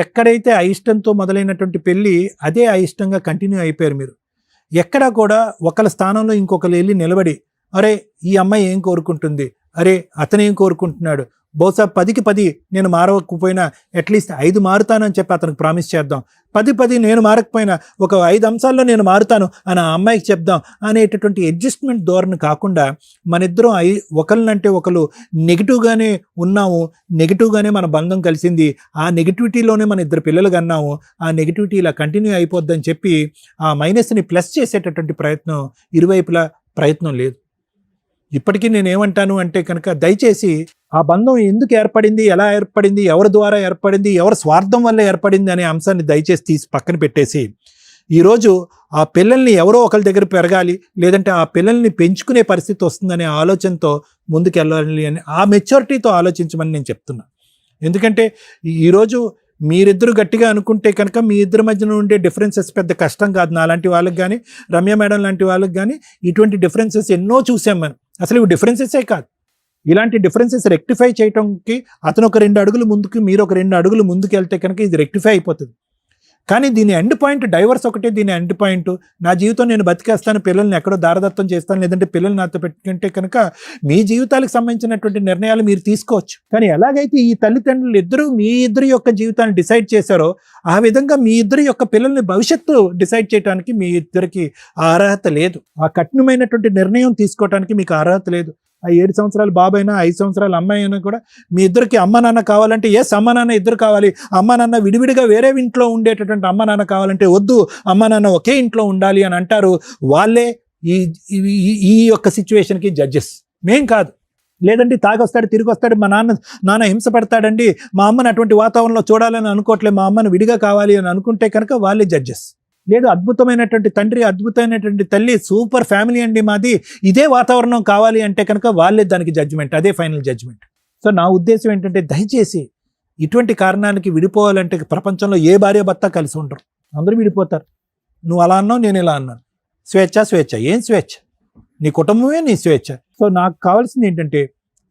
ఎక్కడైతే అయిష్టంతో మొదలైనటువంటి పెళ్ళి అదే అయిష్టంగా కంటిన్యూ అయిపోయారు. మీరు ఎక్కడా కూడా ఒకళ్ళ స్థానంలో ఇంకొకరు వెళ్ళి నిలబడి అరే ఈ అమ్మాయి ఏం కోరుకుంటుంది, అరే అతను ఏం కోరుకుంటున్నాడు, బహుశా 10కి 10 నేను మారకపోయినా అట్లీస్ట్ 5 మారుతానని చెప్పి అతనికి ప్రామిస్ చేద్దాం. 10 నేను మారకపోయినా ఒక 5 అంశాల్లో నేను మారుతాను అని ఆ అమ్మాయికి చెప్దాం అనేటటువంటి అడ్జస్ట్మెంట్ ధోరణి కాకుండా మన ఇద్దరం ఒకరినంటే ఒకరు నెగిటివ్గానే ఉన్నాము, నెగిటివ్గానే మన బంధం కలిసింది, ఆ నెగిటివిటీలోనే మన 2 పిల్లలు కన్నాము, ఆ నెగిటివిటీ ఇలా కంటిన్యూ అయిపోద్దని చెప్పి ఆ మైనస్ని ప్లస్ చేసేటటువంటి ప్రయత్నం ఇరువైపులా ప్రయత్నం లేదు. ఇప్పటికీ నేనేమంటాను అంటే కనుక దయచేసి ఆ బంధం ఎందుకు ఏర్పడింది, ఎలా ఏర్పడింది, ఎవరి ద్వారా ఏర్పడింది, ఎవరి స్వార్థం వల్ల ఏర్పడింది అనే అంశాన్ని దయచేసి తీసి పక్కన పెట్టేసి ఈరోజు ఆ పిల్లల్ని ఎవరో ఒకరి దగ్గర పెరగాలి, లేదంటే ఆ పిల్లల్ని పెంచుకునే పరిస్థితి వస్తుందనే ఆలోచనతో ముందుకెళ్ళాలి అని ఆ మెచ్యూరిటీతో ఆలోచించమని నేను చెప్తున్నా. ఎందుకంటే ఈరోజు మీరిద్దరు గట్టిగా అనుకుంటే కనుక మీ ఇద్దరి మధ్యన ఉండే డిఫరెన్సెస్ పెద్ద కష్టం కాదు. నా లాంటి వాళ్ళకి కానీ, రమ్య మేడం లాంటి వాళ్ళకి కానీ ఇటువంటి డిఫరెన్సెస్ ఎన్నో చూసాం మనం. అసలు ఇవి డిఫరెన్సెసే కాదు, ఇలాంటి డిఫరెన్సెస్ రెక్టిఫై చేయడానికి అతను ఒక 2 అడుగులు ముందుకు, మీరు ఒక 2 అడుగులు ముందుకు వెళ్తే కనుక ఇది రెక్టిఫై అయిపోతుంది. కానీ దీని ఎండ్ పాయింట్, డైవర్స్ ఒకటే దీని ఎండ్ పాయింట్. నా జీవితం నేను బతికేస్తాను, పిల్లల్ని ఎక్కడో దారదత్తం చేస్తాను, లేదంటే పిల్లల్ని నాతో పెట్టుకుంటే కనుక మీ జీవితాలకు సంబంధించినటువంటి నిర్ణయాలు మీరు తీసుకోవచ్చు. కానీ ఎలాగైతే ఈ తల్లిదండ్రులు ఇద్దరు మీ ఇద్దరి యొక్క జీవితాన్ని డిసైడ్ చేశారో ఆ విధంగా మీ ఇద్దరి యొక్క పిల్లల్ని భవిష్యత్తు డిసైడ్ చేయడానికి మీ ఇద్దరికి ఆ అర్హత లేదు. ఆ కఠినమైనటువంటి నిర్ణయం తీసుకోవడానికి మీకు అర్హత లేదు. ఆ 7 సంవత్సరాల బాబైనా 5 సంవత్సరాల అమ్మాయి అయినా కూడా మీ ఇద్దరికి అమ్మ నాన్న కావాలంటే ఎస్, అమ్మ నాన్న ఇద్దరు కావాలి. అమ్మ నాన్న విడివిడిగా వేరే ఇంట్లో ఉండేటటువంటి అమ్మ నాన్న కావాలంటే వద్దు, అమ్మ నాన్న ఒకే ఇంట్లో ఉండాలి అని అంటారు. వాళ్ళే ఈ యొక్క సిచ్యువేషన్కి జడ్జెస్, మేం కాదు. లేదంటే తాగొస్తాడు, తిరిగి వస్తాడు, మా నాన్న హింస పెడతాడండి, మా అమ్మని అటువంటి వాతావరణంలో చూడాలని అనుకోవట్లే, మా అమ్మని విడిగా కావాలి అని అనుకుంటే కనుక వాళ్ళే జడ్జెస్. లేదు, అద్భుతమైనటువంటి తండ్రి, అద్భుతమైనటువంటి తల్లి, సూపర్ ఫ్యామిలీ అండి మాది, ఇదే వాతావరణం కావాలి అంటే కనుక వాళ్ళే దానికి జడ్జిమెంట్, అదే ఫైనల్ జడ్జిమెంట్. సో నా ఉద్దేశం ఏంటంటే దయచేసి ఇటువంటి కారణానికి విడిపోవాలంటే ప్రపంచంలో ఏ భార్య భర్త కలిసి ఉండరు, అందరూ విడిపోతారు. నువ్వు అలా అన్నావు, నేను ఇలా అన్నాను. స్వేచ్ఛ ఏం స్వేచ్ఛ? నీ కుటుంబమే నీ స్వేచ్ఛ. సో నాకు కావాల్సింది ఏంటంటే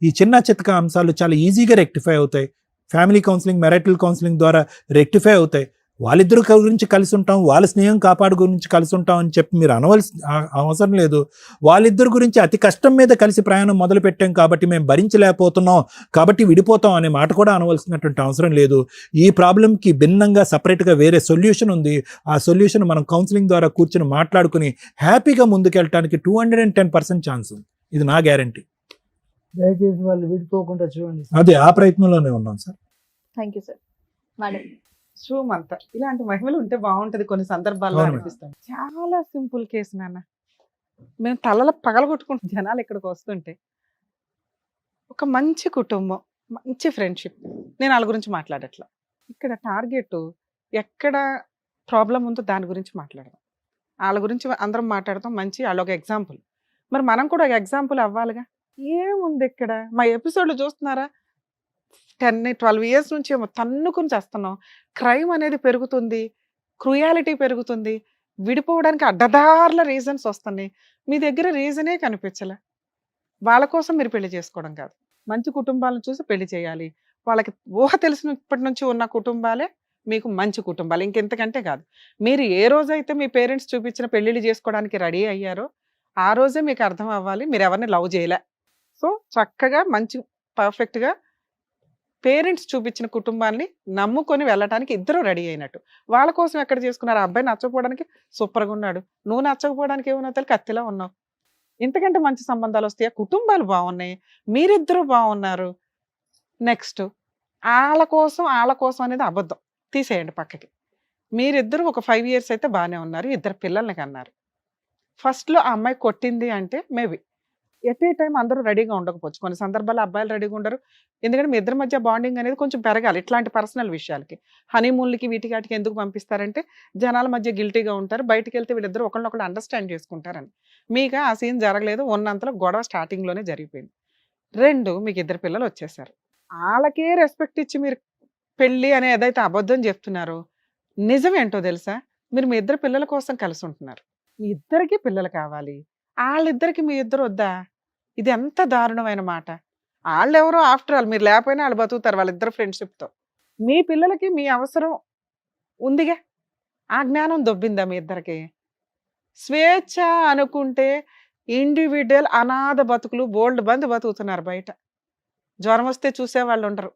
ఈ చిన్న చితక అంశాలు చాలా ఈజీగా రెక్టిఫై అవుతాయి. ఫ్యామిలీ కౌన్సిలింగ్, మ్యారిటల్ కౌన్సిలింగ్ ద్వారా రెక్టిఫై అవుతాయి. వాళ్ళిద్దరు గురించి కలిసి ఉంటాం, వాళ్ళ స్నేహం కాపాడు గురించి కలిసి ఉంటాం అని చెప్పి మీరు అవసరం లేదు. వాళ్ళిద్దరు గురించి అతి కష్టం మీద కలిసి ప్రయాణం మొదలు పెట్టాం కాబట్టి మేము భరించలేకపోతున్నాం కాబట్టి విడిపోతాం అనే మాట కూడా అనవలసినటువంటి అవసరం లేదు. ఈ ప్రాబ్లంకి భిన్నంగా సపరేట్గా వేరే సొల్యూషన్ ఉంది. ఆ సొల్యూషన్ మనం కౌన్సిలింగ్ ద్వారా కూర్చొని మాట్లాడుకుని హ్యాపీగా ముందుకెళ్ళడానికి 210% ఛాన్స్ ఉంది. ఇది నా గ్యారంటీ. దయచేసి వాళ్ళు విడిపోకుండా చూడండి. అదే ఆ ప్రయత్నంలోనే ఉన్నాం sir. Thank you sir. Madam, శుభమంత ఇలాంటి మహిమలు ఉంటే బాగుంటది కొన్ని సందర్భాల్లో అవును. అనిపిస్తాం. చాలా సింపుల్ కేసు నాన్న. మేము తలల పగలగొట్టుకుంటాం జనాలు ఇక్కడికి వస్తుంటే. ఒక మంచి కుటుంబం, మంచి ఫ్రెండ్షిప్. నేను వాళ్ళ గురించి మాట్లాడట్లా. ఇక్కడ టార్గెట్ ఎక్కడ ప్రాబ్లం ఉందో దాని గురించి మాట్లాడదాం. వాళ్ళ గురించి అందరం మాట్లాడతాం, మంచి వాళ్ళు ఒక ఎగ్జాంపుల్. మరి మనం కూడా ఒక ఎగ్జాంపుల్ అవ్వాలిగా. ఏముంది ఇక్కడ? మా ఎపిసోడ్లు చూస్తున్నారా? 10-12 ఇయర్స్ నుంచి ఏమో తన్నుకుని చేస్తున్నాం. క్రైమ్ అనేది పెరుగుతుంది, క్రూయాలిటీ పెరుగుతుంది, విడిపోవడానికి అడ్డదారుల రీజన్స్ వస్తున్నాయి. మీ దగ్గర రీజనే కనిపించలే. వాళ్ళ కోసం మీరు పెళ్లి చేసుకోవడం కాదు, మంచి కుటుంబాలను చూసి పెళ్లి చేయాలి. వాళ్ళకి ఊహ తెలిసినప్పటి నుంచి ఉన్న కుటుంబాలే మీకు మంచి కుటుంబాలు, ఇంకెంతకంటే కాదు. మీరు ఏ రోజైతే మీ పేరెంట్స్ చూపించిన పెళ్లిళ్ళు చేసుకోవడానికి రెడీ అయ్యారో ఆ రోజే మీకు అర్థం అవ్వాలి మీరు ఎవరిని లవ్ చేయలే. సో చక్కగా మంచి పర్ఫెక్ట్గా పేరెంట్స్ చూపించిన కుటుంబాన్ని నమ్ముకొని వెళ్ళటానికి ఇద్దరు రెడీ అయినట్టు. వాళ్ళ కోసం ఎక్కడ చేసుకున్నారు? ఆ అబ్బాయి నచ్చకపోవడానికి సూపర్గా ఉన్నాడు, నువ్వు నచ్చకపోవడానికి ఏమన్నా తెలియక కత్తిలా ఉన్నావు. ఇంతకంటే మంచి సంబంధాలు వస్తాయి, కుటుంబాలు బాగున్నాయి, మీరిద్దరూ బాగున్నారు. నెక్స్ట్ వాళ్ళ కోసం అనేది అబద్ధం, తీసేయండి పక్కకి. మీరిద్దరూ ఒక 5 ఇయర్స్ అయితే బాగానే ఉన్నారు, 2 పిల్లల్ని కన్నారు. ఫస్ట్లో ఆ అమ్మాయి కొట్టింది అంటే మేబీ ఎట్ ఏ టైం అందరూ రెడీగా ఉండకపోవచ్చు, కొన్ని సందర్భాల్లో అబ్బాయిలు రెడీగా ఉండరు. ఎందుకంటే మీ ఇద్దరి మధ్య బాండింగ్ అనేది కొంచెం పెరగాలి. ఇట్లాంటి పర్సనల్ విషయాలకి, హనీమూన్లకి వీటికి ఎందుకు పంపిస్తారంటే జనాల మధ్య గిల్టీగా ఉంటారు, బయటికి వెళ్తే వీళ్ళిద్దరు ఒకళ్ళొకళ్ళు అండర్స్టాండ్ చేసుకుంటారని. మీకు ఆ సీన్ జరగలేదు, ఉన్నంతలో గొడవ స్టార్టింగ్లోనే జరిగిపోయింది. 2 మీకు 2 పిల్లలు వచ్చేసారు. వాళ్ళకే రెస్పెక్ట్ ఇచ్చి మీరు పెళ్ళి అనే ఏదైతే అబద్ధం చెప్తున్నారో నిజమేంటో తెలుసా? మీరు మీ 2 పిల్లల కోసం కలిసి ఉంటున్నారు, మీ ఇద్దరికి పిల్లలు కావాలి, వాళ్ళిద్దరికి మీ ఇద్దరు వద్దా? ఇది ఎంత దారుణమైన మాట. వాళ్ళు ఎవరో ఆఫ్టర్ ఆల్, మీరు లేకపోయినా వాళ్ళు బతుకుతారు వాళ్ళిద్దరు ఫ్రెండ్షిప్తో. మీ పిల్లలకి మీ అవసరం ఉందిగా, ఆ జ్ఞానం దొబ్బిందా మీ ఇద్దరికి? స్వేచ్ఛ అనుకుంటే ఇండివిజువల్ అనాథ బతుకులు బోల్డ్ మంది బతుకుతున్నారు బయట. జ్వరం వస్తే చూసేవాళ్ళు ఉండరు,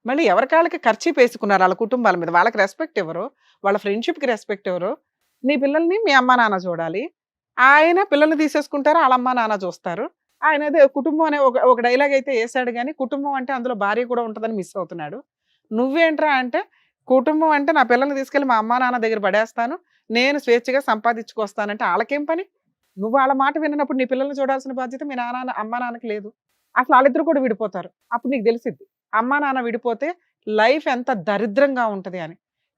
మళ్ళీ ఎవరికాళ్ళకి ఖర్చు వేసుకున్నారు వాళ్ళ కుటుంబాల మీద. వాళ్ళకి రెస్పెక్ట్ ఎవరు? వాళ్ళ ఫ్రెండ్షిప్కి రెస్పెక్ట్ ఎవరు? నీ పిల్లల్ని మీ అమ్మ నాన్న చూడాలి, ఆయన పిల్లల్ని తీసేసుకుంటారు, వాళ్ళ అమ్మ నాన్న చూస్తారు. ఆయన అదే కుటుంబం అనే ఒక డైలాగ్ అయితే వేసాడు, కానీ కుటుంబం అంటే అందులో భార్య కూడా ఉంటుందని మిస్ అవుతున్నాడు. నువ్వేంట్రా అంటే కుటుంబం అంటే నా పిల్లల్ని తీసుకెళ్ళి మా అమ్మ నాన్న దగ్గర పడేస్తాను, నేను స్వేచ్ఛగా సంపాదించుకొస్తానంటే వాళ్ళకేం పని? నువ్వు వాళ్ళ మాట విన్నప్పుడు నీ పిల్లల్ని చూడాల్సిన బాధ్యత మీ అమ్మ నాన్నకి లేదు. అసలు వాళ్ళిద్దరు కూడా విడిపోతారు. అప్పుడు నీకు తెలిసిద్ది అమ్మ నాన్న విడిపోతే లైఫ్ ఎంత దరిద్రంగా ఉంటది అని.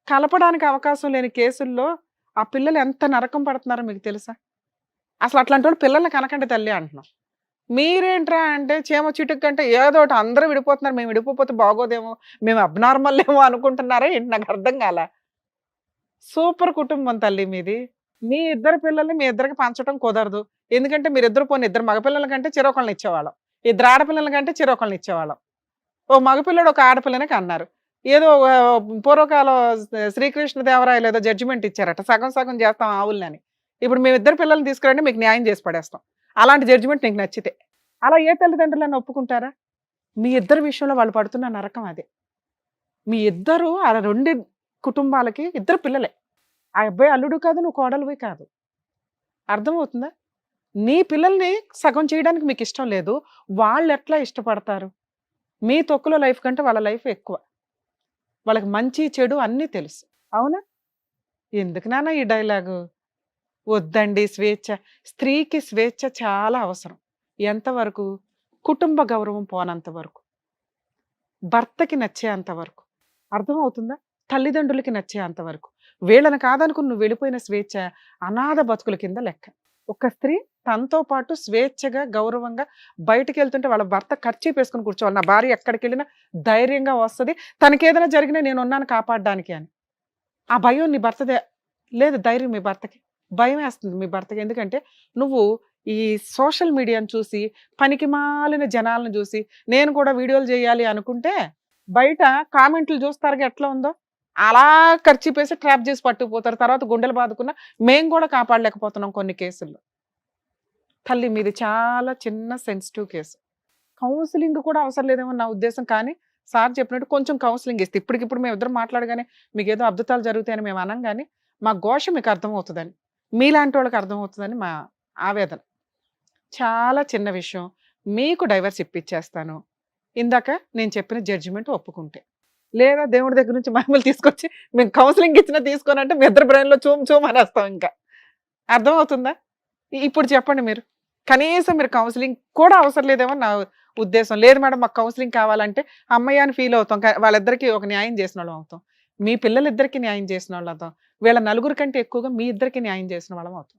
కలపడానికి అవకాశం లేని కేసుల్లో ఆ పిల్లలు ఎంత నరకం పడుతున్నారో మీకు తెలుసా? అసలు అట్లాంటి వాళ్ళు పిల్లల్ని కనకండి తల్లి అంటున్నాం. మీరేంట్రా అంటే చీమ చిటుక్ అంటే ఏదో ఒకటి అందరూ విడిపోతున్నారు, మేము విడిపోతే బాగోదేమో, మేము అబ్నార్మల్ ఏమో అనుకుంటున్నారా ఏంటి? నాకు అర్థం కాల. సూపర్ కుటుంబం తల్లి మీది. మీ ఇద్దరు పిల్లల్ని మీ ఇద్దరికి పంచడం కుదరదు. ఎందుకంటే మీరిద్దరు పోనీ ఇద్దరు మగపిల్లల కంటే చిరొకళ్ళని ఇచ్చేవాళ్ళం, ఇద్దరు ఆడపిల్లల కంటే చిరొకళ్ళని ఇచ్చేవాళ్ళం. ఓ మగపిల్లడు ఒక ఆడపిల్లని కన్నారు. ఏదో పూర్వకాలం శ్రీకృష్ణదేవరాయలు ఏదో జడ్జిమెంట్ ఇచ్చారట, సగం సగం చేస్తాం ఆవులని. ఇప్పుడు మేమిద్దరు పిల్లల్ని తీసుకురండి మీకు న్యాయం చేసి పడేస్తాం. అలాంటి జడ్జిమెంట్ నీకు నచ్చితే అలా ఏ తల్లిదండ్రులను ఒప్పుకుంటారా? మీ ఇద్దరు విషయంలో వాళ్ళు పడుతున్న నరకం అదే. మీ ఇద్దరు ఆ రెండు కుటుంబాలకి ఇద్దరు పిల్లలే. ఆ అబ్బాయి అల్లుడు కాదు, నువ్వు కోడలువి కాదు. అర్థమవుతుందా? నీ పిల్లల్ని సగం చేయడానికి మీకు ఇష్టం లేదు, వాళ్ళు ఎట్లా ఇష్టపడతారు? మీ తొక్కులో లైఫ్ కంటే వాళ్ళ లైఫ్ ఎక్కువ. వాళ్ళకి మంచి చెడు అన్నీ తెలుసు. అవునా? ఎందుకు నాన్న ఈ డైలాగు? వద్దండి స్వేచ్ఛ. స్త్రీకి స్వేచ్ఛ చాలా అవసరం. ఎంతవరకు? కుటుంబ గౌరవం పోనంత వరకు, భర్తకి నచ్చేంత వరకు. అర్థమవుతుందా? తల్లిదండ్రులకి నచ్చేంత వరకు. వీళ్ళని కాదనుకుని నువ్వు వెళ్ళిపోయిన స్వేచ్ఛ అనాథ బతుకుల కింద లెక్క. ఒక స్త్రీ తనతో పాటు స్వేచ్ఛగా గౌరవంగా బయటికి వెళ్తుంటే వాళ్ళ భర్త ఖర్చు వేసుకుని కూర్చోవాలి. నా భార్య ఎక్కడికి వెళ్ళినా ధైర్యంగా వస్తుంది, తనకి ఏదైనా జరిగినా నేను ఉన్నాను కాపాడడానికి అని. ఆ భయం నీ భర్తదే లేదు, ధైర్యం మీ భర్తకి. భయం వేస్తుంది మీ భర్తకి. ఎందుకంటే నువ్వు ఈ సోషల్ మీడియాను చూసి, పనికి మాలిన జనాలను చూసి నేను కూడా వీడియోలు చేయాలి అనుకుంటే బయట కామెంట్లు చూస్తారుగా ఎట్లా ఉందో, అలా ఖర్చు వేసి ట్రాప్ చేసి పట్టుకుపోతారు. తర్వాత గుండెలు బాదుకున్నా మేము కూడా కాపాడలేకపోతున్నాం కొన్ని కేసుల్లో. తల్లి మీది చాలా చిన్న సెన్సిటివ్ కేసు. కౌన్సిలింగ్ కూడా అవసరం లేదేమో నా ఉద్దేశం. కానీ సార్ చెప్పినట్టు కొంచెం కౌన్సిలింగ్ ఇస్తే ఇప్పటికిప్పుడు మేము ఇద్దరు మాట్లాడగానే మీకు ఏదో అద్భుతాలు జరుగుతాయని మేము అనం, కానీ మా ఘోష మీకు అర్థమవుతుందని, మీలాంటి వాళ్ళకి అర్థమవుతుందని మా ఆవేదన. చాలా చిన్న విషయం, మీకు డైవర్స్ ఇప్పించేస్తాను ఇందాక నేను చెప్పిన జడ్జిమెంట్ ఒప్పుకుంటే. లేదా దేవుడి దగ్గర నుంచి మహిమలు తీసుకొచ్చి మేము కౌన్సిలింగ్ ఇచ్చినా తీసుకోనంటే మీ ఇద్దరు బ్రెయిన్లో చూమ్ చూమ్ అనేస్తాం. ఇంకా అర్థమవుతుందా? ఇప్పుడు చెప్పండి మీరు. కనీసం మీరు కౌన్సిలింగ్ కూడా అవసరం లేదేమో నా ఉద్దేశం. లేదు మేడం మాకు కౌన్సిలింగ్ కావాలంటే అమ్మయ్య అని ఫీల్ అవుతాం, వాళ్ళిద్దరికి ఒక న్యాయం చేసిన వాళ్ళం అవుతాం, మీ పిల్లలిద్దరికి న్యాయం చేసిన వాళ్ళు అవుతాం, వీళ్ళ నలుగురు కంటే ఎక్కువగా మీ ఇద్దరికి న్యాయం చేసిన వాళ్ళం అవుతాం.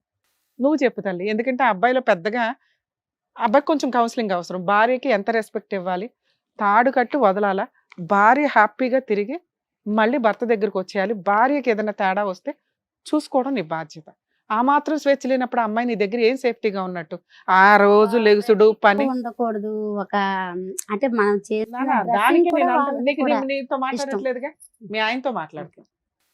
నువ్వు చెప్పు తల్లి. ఎందుకంటే ఆ అబ్బాయిలో పెద్దగా, అబ్బాయికి కొంచెం కౌన్సిలింగ్ అవసరం. భార్యకి ఎంత రెస్పెక్ట్ ఇవ్వాలి, తాడు కట్టు వదలాలా, భార్య హ్యాపీగా తిరిగి మళ్ళీ భర్త దగ్గరకు వచ్చేయాలి. భార్యకి ఏదైనా తేడా వస్తే చూసుకోవడం నీ బాధ్యత. ఆ మాత్రం స్వేచ్ఛ లేనప్పుడు అమ్మాయి నీ దగ్గర ఏం సేఫ్టీగా ఉన్నట్టు? ఆ రోజు లెగుసుడు పని ఉండకూడదు. ఒక అంటే మనం చేసిన దానికి dressing కూడా నేను వాళ్ళకి నీకు కూడా నీతో మాట్లాడట్లేదుగా, మీ ఆయనతో మాట్లాడుతుంది.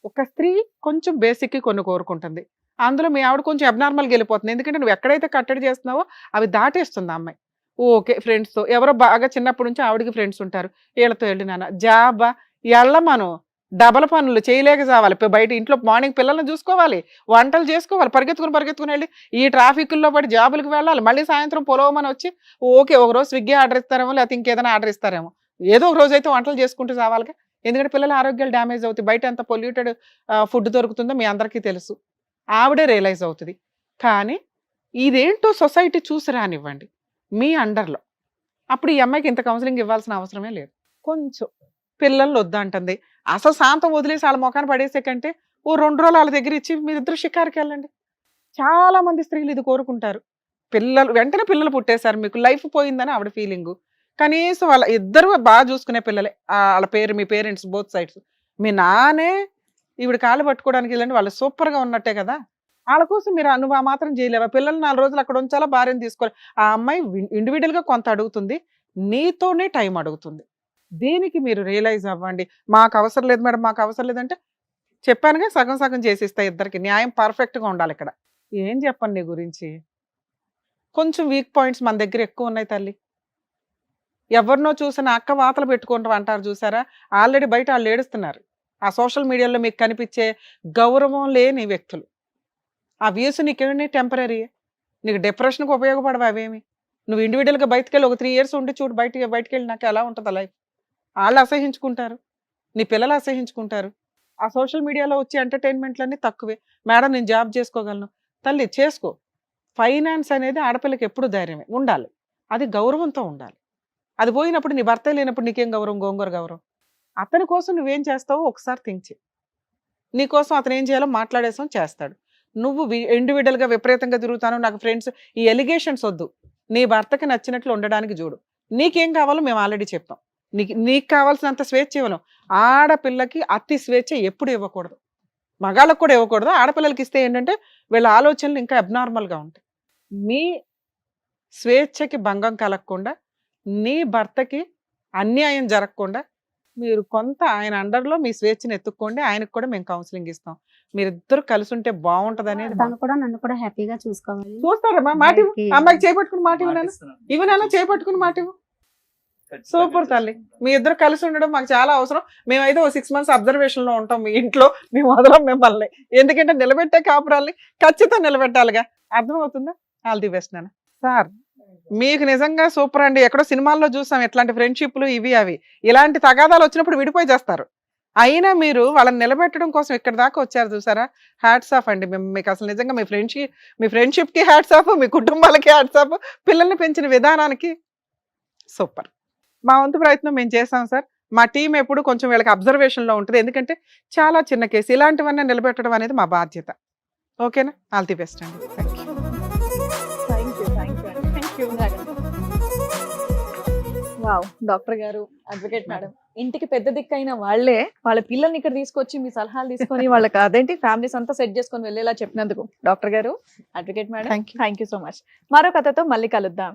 ఒక స్త్రీ కొంచెం బేసిక్ కొన్ని కోరుకుంటుంది, అందులో మీ ఆవిడ కొంచెం అబ్నార్మల్గా వెళ్ళిపోతుంది. ఎందుకంటే నువ్వు ఎక్కడైతే కట్టడి చేస్తున్నావో అవి దాటేస్తుంది ఆ అమ్మాయి. ఓకే ఫ్రెండ్స్తో ఎవరో బాగా చిన్నప్పటి నుంచి ఆవిడకి ఫ్రెండ్స్ ఉంటారు, వీళ్ళతో వెళ్ళినాన జాబా ఎళ్ళమను, డబల్ పనులు చేయలేక చావాలి. బయట ఇంట్లో మార్నింగ్ పిల్లల్ని చూసుకోవాలి, వంటలు చేసుకోవాలి, పరిగెత్తుకుని వెళ్ళి ఈ ట్రాఫిక్లో పడి జాబులకు వెళ్ళాలి, మళ్ళీ సాయంత్రం పొలవమని వచ్చి ఓకే ఒకరోజు స్విగ్గీ ఆర్డర్ ఇస్తారేమో, లేకపోతే ఇంకేదైనా ఆర్డర్ ఇస్తారేమో, ఏదో ఒక రోజు అయితే వంటలు చేసుకుంటూ చావాలిగా. ఎందుకంటే పిల్లల ఆరోగ్యాలు డ్యామేజ్ అవుతాయి. బయట ఎంత పొల్యూటెడ్ ఫుడ్ దొరుకుతుందో మీ అందరికీ తెలుసు, ఆవిడే రియలైజ్ అవుతుంది. కానీ ఇదేంటో సొసైటీ చూసి రానివ్వండి మీ అండర్లో. అప్పుడు ఈ అమ్మాయికి ఇంత కౌన్సిలింగ్ ఇవ్వాల్సిన అవసరమే లేదు. కొంచెం పిల్లల్ని వద్దంటుంది, అసలు శాంతం వదిలేసి వాళ్ళ ముఖాన్ని పడేసే కంటే ఓ 2 రోజులు వాళ్ళ దగ్గర ఇచ్చి మీరిద్దరు షికారుకి వెళ్ళండి. చాలా మంది స్త్రీలు ఇది కోరుకుంటారు. పిల్లలు వెంటనే పిల్లలు పుట్టేశారు, మీకు లైఫ్ పోయిందని ఆవిడ ఫీలింగు. కనీసం వాళ్ళ ఇద్దరు బాగా చూసుకునే పిల్లలే, వాళ్ళ పేరు మీ పేరెంట్స్ బోత్ సైడ్స్. మీ నానే ఈవిడ కాళ్ళు పట్టుకోవడానికి వెళ్ళండి, వాళ్ళు సూపర్గా ఉన్నట్టే కదా. వాళ్ళ కోసం మీరు నువ్వు ఆ మాత్రం చేయలేవా? పిల్లలు 4 రోజులు అక్కడ ఉంచాలా, భార్యను తీసుకోవాలి. ఆ అమ్మాయి ఇండివిజువల్గా కొంత అడుగుతుంది, నీతోనే టైం అడుగుతుంది. దీనికి మీరు రియలైజ్ అవ్వండి. మాకు అవసరం లేదు మేడం, మాకు అవసరం లేదంటే చెప్పానుగా సగం సగం చేసిస్తా. ఇద్దరికి న్యాయం పర్ఫెక్ట్గా ఉండాలి ఇక్కడ. ఏం చెప్పండి నీ గురించి? కొంచెం వీక్ పాయింట్స్ మన దగ్గర ఎక్కువ ఉన్నాయి తల్లి. ఎవరినో చూసిన అక్క వాతలు పెట్టుకుంటాం అంటారు చూసారా, ఆల్రెడీ బయట వాళ్ళు ఏడుస్తున్నారు. ఆ సోషల్ మీడియాలో మీకు కనిపించే గౌరవం లేని వ్యక్తులు. ఆ వ్యూస్ నీకేమి టెంపరీ, నీకు డిప్రెషన్కి ఉపయోగపడవు అవేమి. నువ్వు ఇండివిజువల్గా బయటకు వెళ్ళి ఒక 3 years ఉండి చూడు, బయటికి వెళ్ళి నాకు ఎలా ఉంటుంది లైఫ్. వాళ్ళు అసహించుకుంటారు, నీ పిల్లలు అసహించుకుంటారు. ఆ సోషల్ మీడియాలో వచ్చే ఎంటర్టైన్మెంట్లన్నీ తక్కువే. మేడం నేను జాబ్ చేసుకోగలను, తల్లి చేసుకో, ఫైనాన్స్ అనేది ఆడపిల్లకి ఎప్పుడు ధైర్యమే ఉండాలి, అది గౌరవంతో ఉండాలి. అది పోయినప్పుడు నీ భర్త లేనప్పుడు నీకేం గౌరవం, గోంగూర గౌరవం. అతని కోసం నువ్వేం చేస్తావో ఒకసారి థింక్ చేయి. నీ కోసం అతను ఏం చేయాలో మాట్లాడేసాం చేస్తాడు. నువ్వు ఇండివిజువల్గా విపరీతంగా తిరుగుతాను, నాకు ఫ్రెండ్స్, ఈ ఎలిగేషన్స్ వద్దు. నీ భర్తకి నచ్చినట్లు ఉండడానికి చూడు. నీకేం కావాలో మేము ఆల్రెడీ చెప్పాం. నీకు కావాల్సినంత స్వేచ్ఛ ఇవ్వను. ఆడపిల్లకి అతి స్వేచ్ఛ ఎప్పుడు ఇవ్వకూడదు, మగాళ్ళకు కూడా ఇవ్వకూడదు. ఆడపిల్లలకి ఇస్తే ఏంటంటే వీళ్ళ ఆలోచనలు ఇంకా అబ్నార్మల్గా ఉంటాయి. మీ స్వేచ్ఛకి భంగం కలగకుండా, నీ భర్తకి అన్యాయం జరగకుండా మీరు కొంత ఆయన అండర్లో మీ స్వేచ్ఛను ఎత్తుక్కోండి. ఆయనకు కూడా మేము కౌన్సిలింగ్ ఇస్తాం. మీరిద్దరు కలిసి ఉంటే బాగుంటది అనేది. తను కూడా నన్ను కూడా హ్యాపీగా చూసుకోవాలి. చూస్తారమ్మా, మాట ఇవ్వు. అమ్మాయికి చేపట్టుకుని మాట ఇవ్వనాను, ఇవ్వనాను చేపట్టుకుని మాట ఇవ్వు. సూపర్ తల్లి, మీ ఇద్దరు కలిసి ఉండడం మాకు చాలా అవసరం. మేమైతే ఓ 6 months అబ్జర్వేషన్ లో ఉంటాం మీ ఇంట్లో. మేము వదలం మిమ్మల్ని, ఎందుకంటే నిలబెట్టే కాపురాల్ని ఖచ్చితంగా నిలబెట్టాలిగా. అర్థమవుతుందా? ఆల్ ది బెస్ట్ నాన్న. సార్ మీకు నిజంగా సూపర్ అండి. ఎక్కడో సినిమాల్లో చూసాం ఇట్లాంటి ఫ్రెండ్షిప్లు ఇవి అవి. ఇలాంటి తగాదాలు వచ్చినప్పుడు విడిపోయి చేస్తారు. అయినా మీరు వాళ్ళని నిలబెట్టడం కోసం ఇక్కడ దాకా వచ్చారు చూసారా. హ్యాట్స్ ఆఫ్ అండి. మీకు అసలు నిజంగా మీ ఫ్రెండ్షిప్కి హ్యాట్స్ ఆఫ్, మీ కుటుంబాలకి హ్యాట్స్ ఆఫ్, పిల్లల్ని పెంచిన విధానానికి సూపర్. మా వంతు ప్రయత్నం మేము చేసాం సార్. మా టీం ఎప్పుడు కొంచెం వీళ్ళకి అబ్జర్వేషన్లో ఉంటుంది, ఎందుకంటే చాలా చిన్న కేసు. ఇలాంటివన్నీ నిలబెట్టడం అనేది మా బాధ్యత. ఓకేనా? ఆల్ ది బెస్ట్ అండి. వావ్, డాక్టర్ గారు, అడ్వకేట్ మేడం, ఇంటికి పెద్ద దిక్కైన వాళ్ళే వాళ్ళ పిల్లల్ని ఇక్కడ తీసుకొచ్చి మీ సలహాలు తీసుకొని వాళ్ళకి అదేంటి ఫ్యామిలీస్ అంతా సెట్ చేసుకొని వెళ్ళేలా చెప్పినందుకు డాక్టర్ గారు, advocate madam, thank you so much. మరో కథతో మళ్ళీ కలుద్దాం.